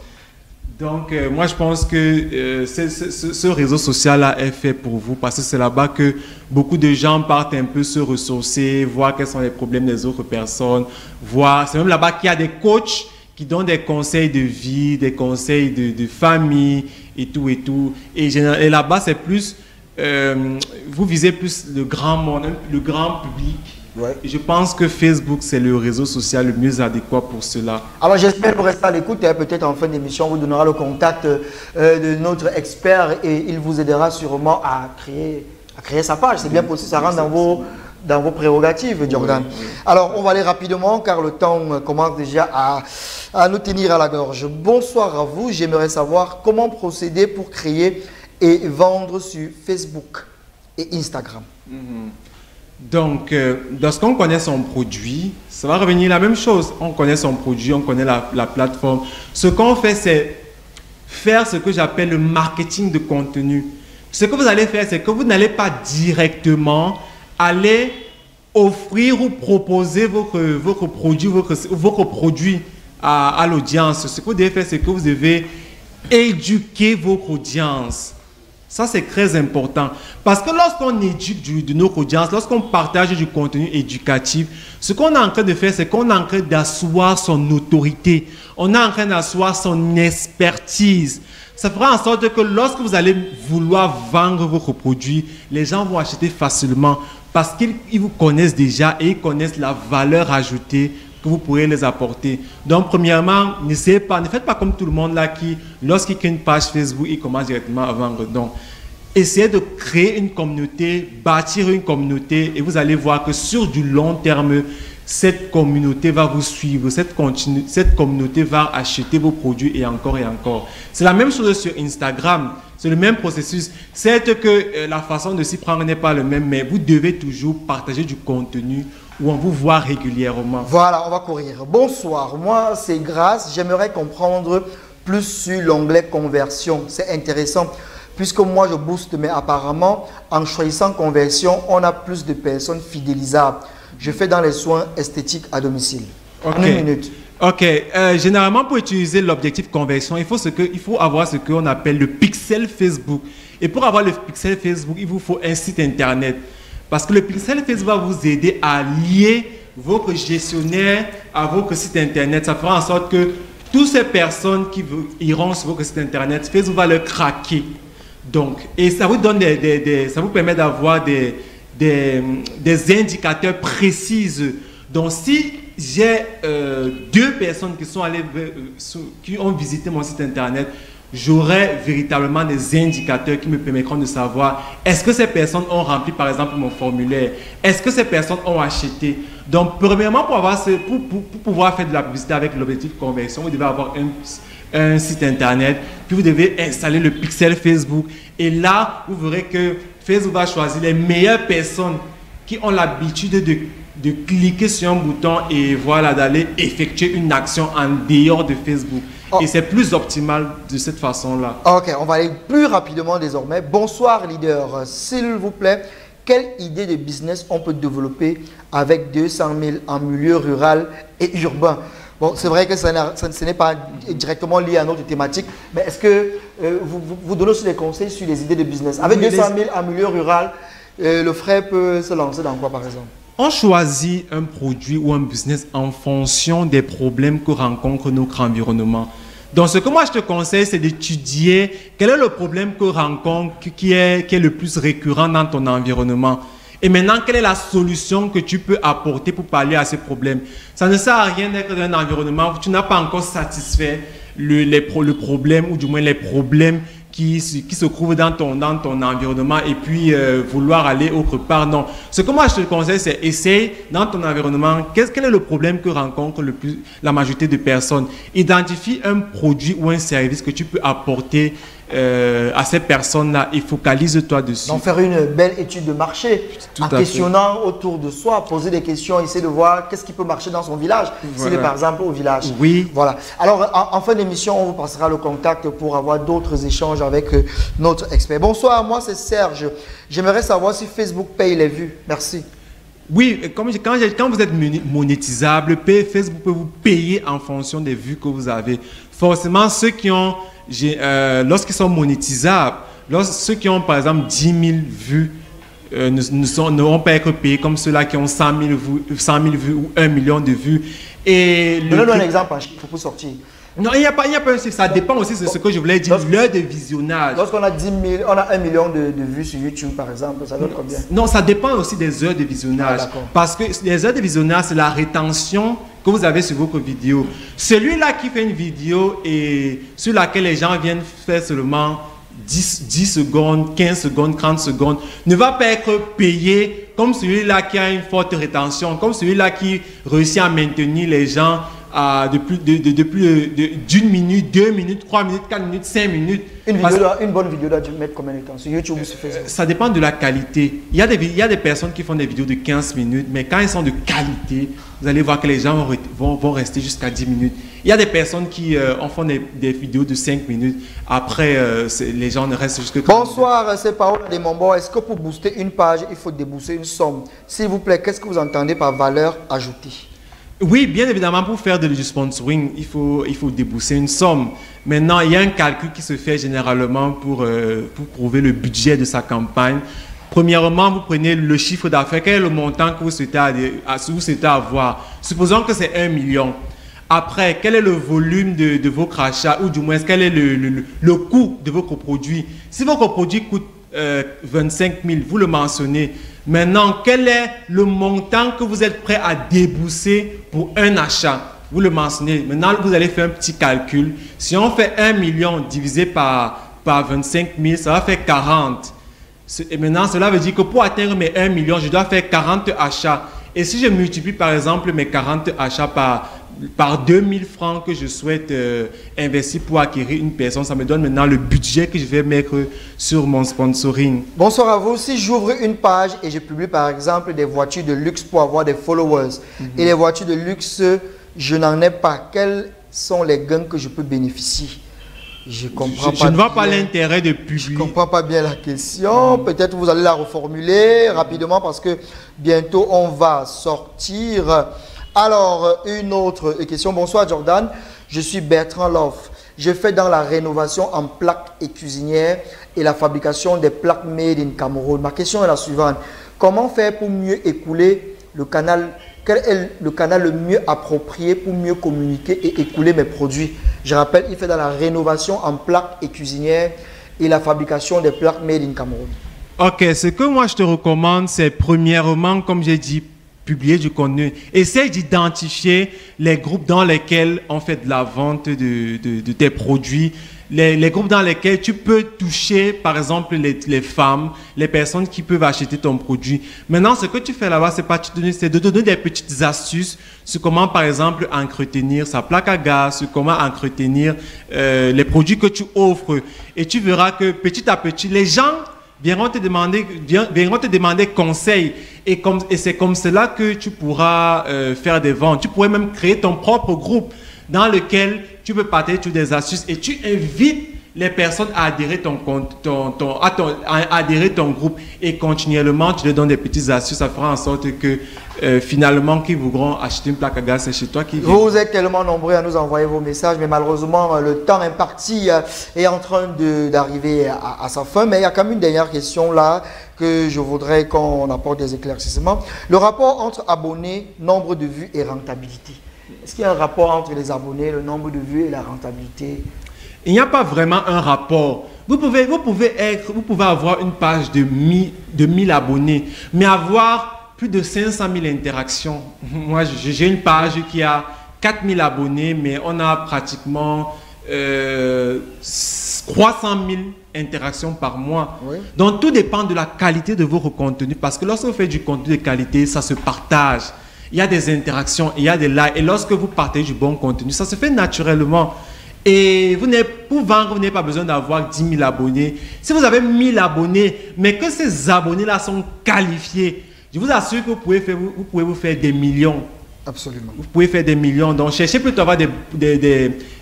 Donc, moi, je pense que ce réseau social-là est fait pour vous parce que c'est là-bas que beaucoup de gens partent un peu se ressourcer, voir quels sont les problèmes des autres personnes, voir. C'est même là-bas qu'il y a des coachs qui donnent des conseils de vie, des conseils de famille et tout et tout. Et là-bas, c'est plus, vous visez plus le grand monde, le grand public. Ouais. Et je pense que Facebook, c'est le réseau social le mieux adéquat pour cela. Alors, j'espère que vous restez à l'écoute. Peut-être en fin d'émission, on vous donnera le contact de notre expert et il vous aidera sûrement à créer sa page. C'est bien possible, ça rentre dans vos prérogatives, Jordan. Oui. Alors, on va aller rapidement car le temps commence déjà à nous tenir à la gorge. Bonsoir à vous. J'aimerais savoir comment procéder pour créer et vendre sur Facebook et Instagram. Donc, lorsqu'on connaît son produit, ça va revenir la même chose. On connaît son produit, on connaît la plateforme. Ce qu'on fait, c'est faire ce que j'appelle le marketing de contenu. Ce que vous allez faire, c'est que vous n'allez pas directement aller offrir ou proposer votre produit à l'audience. Ce que vous devez faire, c'est que vous devez éduquer votre audience. Ça, c'est très important. Parce que lorsqu'on éduque de notre audience, lorsqu'on partage du contenu éducatif, ce qu'on est en train de faire, c'est qu'on est en train d'asseoir son autorité. On est en train d'asseoir son expertise. Ça fera en sorte que lorsque vous allez vouloir vendre votre produit, les gens vont acheter facilement parce qu'ils vous connaissent déjà et ils connaissent la valeur ajoutée que vous pourrez les apporter. Donc, premièrement, ne faites pas comme tout le monde là qui, lorsqu'il crée une page Facebook, il commence directement à vendre. Donc, essayez de créer une communauté, bâtir une communauté et vous allez voir que sur du long terme, cette communauté va vous suivre, cette communauté va acheter vos produits et encore et encore. C'est la même chose sur Instagram, c'est le même processus. C'est que la façon de s'y prendre n'est pas le même, mais vous devez toujours partager du contenu où on vous voit régulièrement. Voilà, on va courir. Bonsoir, moi c'est Grâce. J'aimerais comprendre plus sur l'onglet conversion. C'est intéressant puisque moi je booste, mais apparemment en choisissant conversion, on a plus de personnes fidélisables. Je fais dans les soins esthétiques à domicile. Okay. En une minute. Ok. Généralement, pour utiliser l'objectif conversion, il faut avoir ce qu'on appelle le pixel Facebook. Et pour avoir le pixel Facebook, il vous faut un site internet. Parce que le pixel Facebook va vous aider à lier votre gestionnaire à votre site internet. Ça fera en sorte que toutes ces personnes qui iront sur votre site internet, Facebook va le craquer. Donc, et ça vous donne ça vous permet d'avoir des indicateurs précis. Donc, si j'ai 2 personnes qui ont visité mon site internet, j'aurai véritablement des indicateurs qui me permettront de savoir est-ce que ces personnes ont rempli par exemple mon formulaire, est-ce que ces personnes ont acheté. Donc premièrement, pour pouvoir faire de la publicité avec l'objectif conversion, vous devez avoir un site internet, puis vous devez installer le pixel Facebook et là vous verrez que Facebook va choisir les meilleures personnes qui ont l'habitude de cliquer sur un bouton et voilà, d'aller effectuer une action en dehors de Facebook. Oh. Et c'est plus optimal de cette façon-là. Ok, on va aller plus rapidement désormais. Bonsoir leader, s'il vous plaît, quelle idée de business on peut développer avec 200 000 en milieu rural et urbain? Bon, c'est vrai que ce n'est pas directement lié à notre thématique, mais est-ce que vous donnez aussi des conseils sur les idées de business? Avec 200 000 en milieu rural, le frère peut se lancer dans quoi par exemple? On choisit un produit ou un business en fonction des problèmes que rencontre notre environnement. Donc, ce que moi je te conseille, c'est d'étudier quel est le problème que rencontre, qui est le plus récurrent dans ton environnement. Et maintenant, quelle est la solution que tu peux apporter pour pallier à ces problèmes? Ça ne sert à rien d'être dans un environnement où tu n'as pas encore satisfait le problème, ou du moins les problèmes qui se trouvent dans ton environnement, et puis vouloir aller autre part. Non. Ce que moi je te conseille, c'est essayer dans ton environnement, quel est le problème que rencontre la majorité de personnes. Identifie un produit ou un service que tu peux apporter à ces personnes-là et focalise-toi dessus. Donc faire une belle étude de marché, en questionnant autour de soi, poser des questions, essayer de voir qu'est-ce qui peut marcher dans son village, s'il est par exemple au village. Oui. Voilà. Alors en fin d'émission, on vous passera le contact pour avoir d'autres échanges avec notre expert. Bonsoir, moi c'est Serge. J'aimerais savoir si Facebook paye les vues. Merci. Oui, quand vous êtes monétisable, Facebook peut vous payer en fonction des vues que vous avez. Forcément, ceux qui ont, lorsqu'ils sont monétisables, ceux qui ont par exemple 10 000 vues ne vont pas être payés comme ceux-là qui ont 100 000 vues ou 1 million de vues. Donnez-nous un exemple en chiffre pour sortir. Non, il n'y a pas un chiffre. Ça dépend aussi de ce que je voulais dire, l'heure de visionnage. Lorsqu'on a 10 000, on a 1 million de vues sur YouTube, par exemple, ça donne combien? Non, ça dépend aussi des heures de visionnage. Parce que les heures de visionnage, c'est la rétention que vous avez sur votre vidéo. Celui-là qui fait une vidéo et sur laquelle les gens viennent faire seulement 10 secondes, 15 secondes, 30 secondes, ne va pas être payé comme celui-là qui a une forte rétention, comme celui-là qui réussit à maintenir les gens de plus d'une minute, 2 minutes, 3 minutes, 4 minutes, 5 minutes. Une bonne vidéo doit mettre combien de temps sur YouTube ou sur Facebook? Ça dépend de la qualité. Il y a des personnes qui font des vidéos de 15 minutes, mais quand elles sont de qualité, vous allez voir que les gens vont rester jusqu'à 10 minutes. Il y a des personnes qui font des vidéos de 5 minutes. Après, les gens ne restent jusque... Bonsoir, c'est Paola de Mombo. Est-ce que pour booster une page, il faut débourser une somme? S'il vous plaît, qu'est-ce que vous entendez par valeur ajoutée? Oui, bien évidemment, pour faire du sponsoring, il faut débourser une somme. Maintenant, il y a un calcul qui se fait généralement pour prouver le budget de sa campagne. Premièrement, vous prenez le chiffre d'affaires, quel est le montant que vous souhaitez avoir. Supposons que c'est 1 million. Après, quel est le volume de vos crachats, ou du moins, quel est le coût de votre produit? Si votre produit coûte 25 000, vous le mentionnez. Maintenant, quel est le montant que vous êtes prêt à débourser pour un achat? Vous le mentionnez. Maintenant, vous allez faire un petit calcul. Si on fait 1 million divisé par 25 000, ça va faire 40. Et maintenant, cela veut dire que pour atteindre mes 1 million, je dois faire 40 achats. Et si je multiplie par exemple mes 40 achats par 2000 francs que je souhaite investir pour acquérir une personne, ça me donne maintenant le budget que je vais mettre sur mon sponsoring. Bonsoir à vous. Si j'ouvre une page et je publie par exemple des voitures de luxe pour avoir des followers, et les voitures de luxe, je n'en ai pas, quels sont les gains que je peux bénéficier? Je comprends pas. Je ne vois pas l'intérêt de publier. Je ne comprends pas bien la question. Peut-être vous allez la reformuler rapidement parce que bientôt on va sortir. Alors, une autre question. Bonsoir Jordan, je suis Bertrand Loff. Je fais dans la rénovation en plaques et cuisinières et la fabrication des plaques made in Cameroun. Ma question est la suivante. Comment faire pour mieux écouler le canal? Quel est le canal le mieux approprié pour mieux communiquer et écouler mes produits? Je rappelle, il fait dans la rénovation en plaques et cuisinières et la fabrication des plaques made in Cameroun. Ok, ce que moi je te recommande, c'est premièrement, comme j'ai dit, publier du contenu. Essaye d'identifier les groupes dans lesquels on fait de la vente de tes produits, les groupes dans lesquels tu peux toucher, par exemple, les femmes, les personnes qui peuvent acheter ton produit. Maintenant, ce que tu fais là-bas, c'est de donner des petites astuces sur comment, par exemple, entretenir sa plaque à gaz, sur comment entretenir les produits que tu offres. Et tu verras que petit à petit, les gens viendront te demander conseil. Et c'est comme cela que tu pourras faire des ventes. Tu pourrais même créer ton propre groupe dans lequel tu peux partager toutes des astuces et tu invites les personnes à adhérer ton groupe et continuellement tu leur donnes des petites astuces, ça fera en sorte que finalement qu'ils voudront acheter une plaque à gaz, c'est chez toi qui vient. Vous êtes tellement nombreux à nous envoyer vos messages, mais malheureusement le temps imparti est en train d'arriver à sa fin. Mais il y a quand même une dernière question là que je voudrais qu'on apporte des éclaircissements. Le rapport entre abonnés, nombre de vues et rentabilité. Est-ce qu'il y a un rapport entre les abonnés, le nombre de vues et la rentabilité? Il n'y a pas vraiment un rapport. Vous pouvez avoir une page de 1000 abonnés, mais avoir plus de 500 000 interactions. Moi, j'ai une page qui a 4000 abonnés, mais on a pratiquement 300 000 interactions par mois. Oui. Donc, tout dépend de la qualité de votre contenu, parce que lorsque vous faites du contenu de qualité, ça se partage. Il y a des interactions, il y a des likes, et lorsque vous partagez du bon contenu, ça se fait naturellement. Et pour vendre, vous n'avez pas besoin d'avoir 10 000 abonnés. Si vous avez 1000 abonnés, mais que ces abonnés-là sont qualifiés, je vous assure que vous pouvez vous faire des millions. Absolument. Vous pouvez faire des millions. Donc, cherchez plutôt à avoir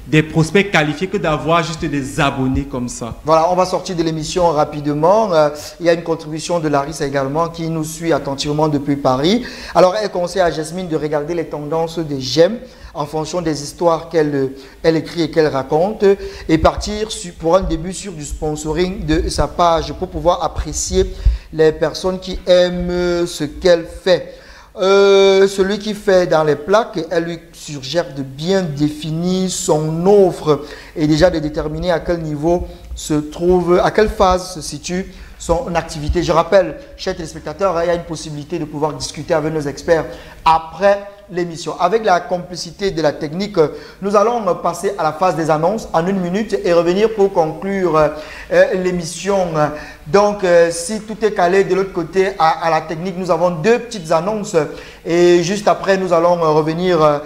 des prospects qualifiés que d'avoir juste des abonnés comme ça. Voilà, on va sortir de l'émission rapidement. Il y a une contribution de Larissa également qui nous suit attentivement depuis Paris. Alors, elle conseille à Jasmine de regarder les tendances des j'aime en fonction des histoires qu'elle écrit et qu'elle raconte et partir pour un début sur du sponsoring de sa page pour pouvoir apprécier les personnes qui aiment ce qu'elle fait. Celui qui fait dans les plaques, elle lui suggère de bien définir son offre et déjà de déterminer à quel niveau se trouve, à quelle phase se situe son activité. Je rappelle, chers téléspectateurs, il y a une possibilité de pouvoir discuter avec nos experts après l'émission. Avec la complicité de la technique, nous allons passer à la phase des annonces en 1 minute et revenir pour conclure l'émission. Donc, si tout est calé de l'autre côté à la technique, nous avons 2 petites annonces et juste après, nous allons revenir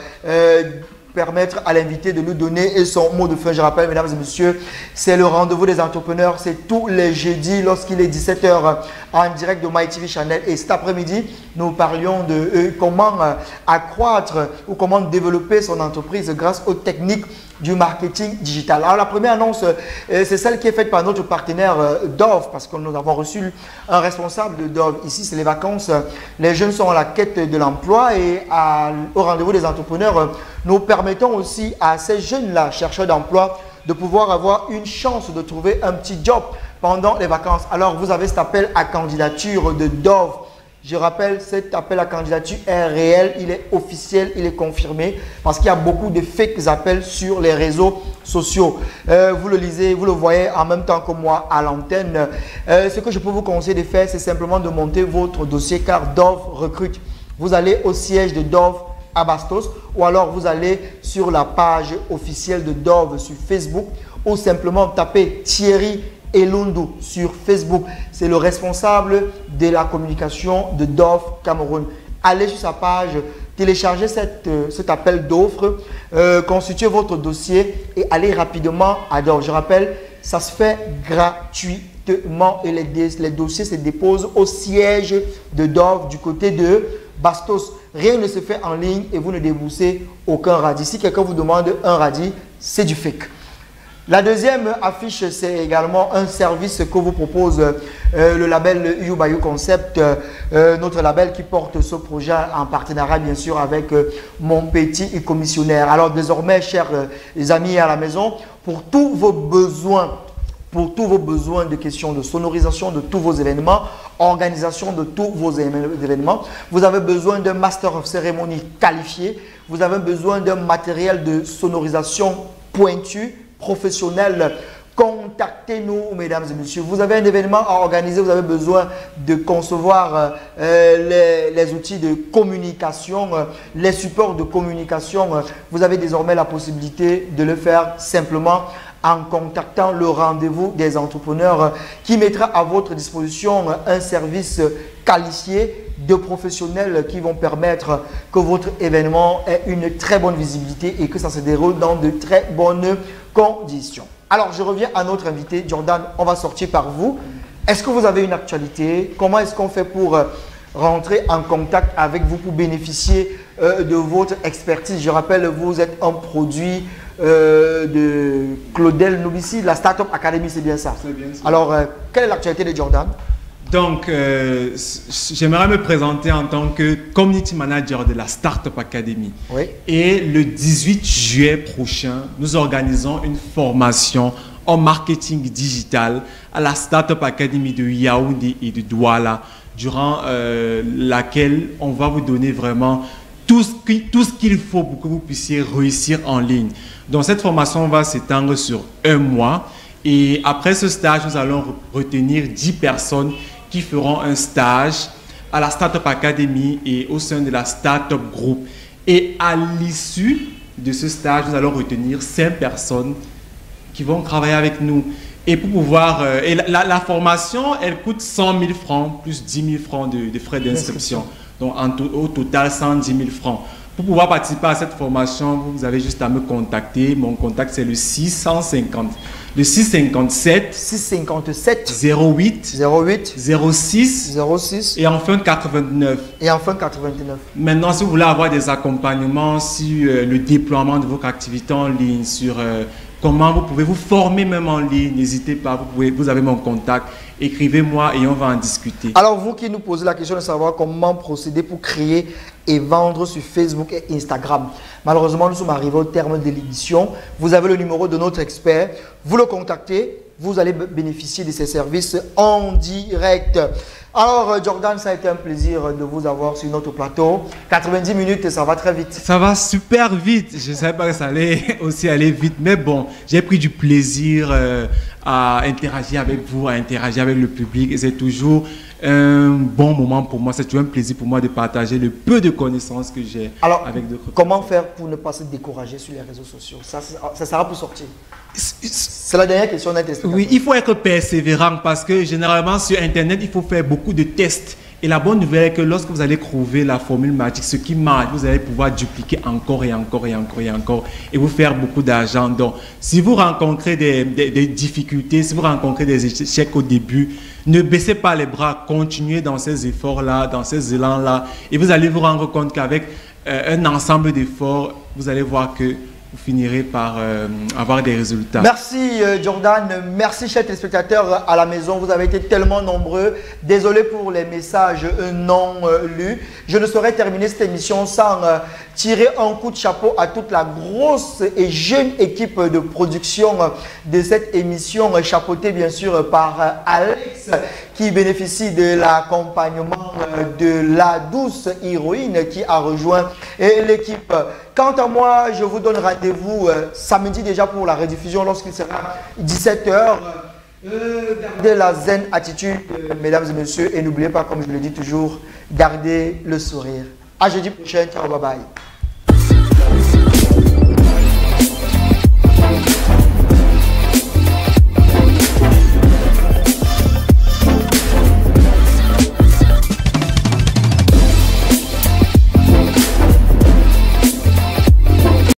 permettre à l'invité de nous donner son mot de fin. Je rappelle, mesdames et messieurs, c'est le rendez-vous des entrepreneurs. C'est tous les jeudis lorsqu'il est 17 h en direct de MyTV Channel. Et cet après-midi, nous parlions de comment accroître ou comment développer son entreprise grâce aux techniques du marketing digital. Alors, la première annonce, c'est celle qui est faite par notre partenaire Dove, parce que nous avons reçu un responsable de Dove. Ici, c'est les vacances. Les jeunes sont à la quête de l'emploi et au rendez-vous des entrepreneurs, nous permettons aussi à ces jeunes-là, chercheurs d'emploi, de pouvoir avoir une chance de trouver un petit job pendant les vacances. Alors, vous avez cet appel à candidature de Dove. Je rappelle, cet appel à candidature est réel, il est officiel, il est confirmé parce qu'il y a beaucoup de fake appels sur les réseaux sociaux. Vous le lisez, vous le voyez en même temps que moi à l'antenne. Ce que je peux vous conseiller de faire, c'est simplement de monter votre dossier car Dove recrute. Vous allez au siège de Dove à Bastos ou alors vous allez sur la page officielle de Dove sur Facebook ou simplement tapez Thierry Elundu sur Facebook. C'est le responsable de la communication de Dove Cameroun. Allez sur sa page, téléchargez cet appel d'offres, constituez votre dossier et allez rapidement à Dove. Je rappelle, ça se fait gratuitement et les dossiers se déposent au siège de Dove du côté de Bastos. Rien ne se fait en ligne et vous ne déboursez aucun radis. Si quelqu'un vous demande un radis, c'est du fake. La deuxième affiche, c'est également un service que vous propose le label You Concept, notre label qui porte ce projet en partenariat bien sûr avec mon petit commissionnaire. Alors désormais, chers amis à la maison, pour tous vos besoins de questions de sonorisation de tous vos événements, organisation de tous vos événements, vous avez besoin d'un master of cérémonie qualifié, vous avez besoin d'un matériel de sonorisation pointu, professionnel. Contactez-nous, mesdames et messieurs. Vous avez un événement à organiser, vous avez besoin de concevoir les outils de communication, les supports de communication. Vous avez désormais la possibilité de le faire simplement en contactant le rendez-vous des entrepreneurs qui mettra à votre disposition un service qualifié de professionnels qui vont permettre que votre événement ait une très bonne visibilité et que ça se déroule dans de très bonnes conditions. Alors, je reviens à notre invité, Jordan. On va sortir par vous. Est-ce que vous avez une actualité? Comment est-ce qu'on fait pour rentrer en contact avec vous pour bénéficier de votre expertise? Je rappelle, vous êtes un produit de Claudel Nobici, la Startup Academy, c'est bien ça. C'est bien ça. Alors, quelle est l'actualité de Jordan? Donc, j'aimerais me présenter en tant que Community Manager de la Startup Academy. Oui. Et le 18 juillet prochain, nous organisons une formation en marketing digital à la Startup Academy de Yaoundé et de Douala, durant laquelle on va vous donner vraiment tout ce qu'il faut pour que vous puissiez réussir en ligne. Donc, cette formation va s'étendre sur 1 mois. Et après ce stage, nous allons retenir 10 personnes qui feront un stage à la Startup Academy et au sein de la Startup Group. Et à l'issue de ce stage, nous allons retenir 5 personnes qui vont travailler avec nous. Et pour pouvoir... et la formation, elle coûte 100 000 francs plus 10 000 francs de frais d'inscription. Donc au total, 110 000 francs. Pour pouvoir participer à cette formation, vous avez juste à me contacter. Mon contact, c'est le 650. Le 657 657 08 08 06 06 et enfin 89. et enfin 89. Maintenant, si vous voulez avoir des accompagnements sur le déploiement de votre activité en ligne, sur comment vous pouvez vous former même en ligne, n'hésitez pas, vous avez mon contact, écrivez-moi et on va en discuter. Alors vous qui nous posez la question de savoir comment procéder pour créer et vendre sur Facebook et Instagram. Malheureusement, nous sommes arrivés au terme de l'édition. Vous avez le numéro de notre expert, vous le contactez, vous allez bénéficier de ses services en direct. Alors Jordan, ça a été un plaisir de vous avoir sur notre plateau. 90 minutes, ça va très vite. Ça va super vite. Je ne savais pas que ça allait aussi aller vite. Mais bon, j'ai pris du plaisir à interagir avec vous, à interagir avec le public. Et c'est toujours un bon moment pour moi. C'est toujours un plaisir pour moi de partager le peu de connaissances que j'ai avec d'autres personnes. Comment faire pour ne pas se décourager sur les réseaux sociaux? Ça sera pour sortir. C'est la dernière question d'un test. Oui, il faut être persévérant parce que généralement sur Internet, il faut faire beaucoup de tests. Et la bonne nouvelle est que lorsque vous allez trouver la formule magique, ce qui marche, vous allez pouvoir dupliquer encore et encore et encore et encore et vous faire beaucoup d'argent. Donc, si vous rencontrez des difficultés, si vous rencontrez des échecs au début, ne baissez pas les bras, continuez dans ces efforts-là, dans ces élans-là et vous allez vous rendre compte qu'avec un ensemble d'efforts, vous allez voir que vous finirez par avoir des résultats. Merci Jordan, merci chers téléspectateurs à la maison, vous avez été tellement nombreux. Désolé pour les messages non lus. Je ne saurais terminer cette émission sans tirer un coup de chapeau à toute la grosse et jeune équipe de production de cette émission, chapeautée bien sûr par Alex, qui bénéficie de l'accompagnement de la douce héroïne qui a rejoint l'équipe. Quant à moi, je vous donne rendez-vous samedi déjà pour la rediffusion lorsqu'il sera 17h. Gardez la zen attitude, mesdames et messieurs, et n'oubliez pas, comme je le dis toujours, gardez le sourire. À jeudi prochain, ciao, bye bye.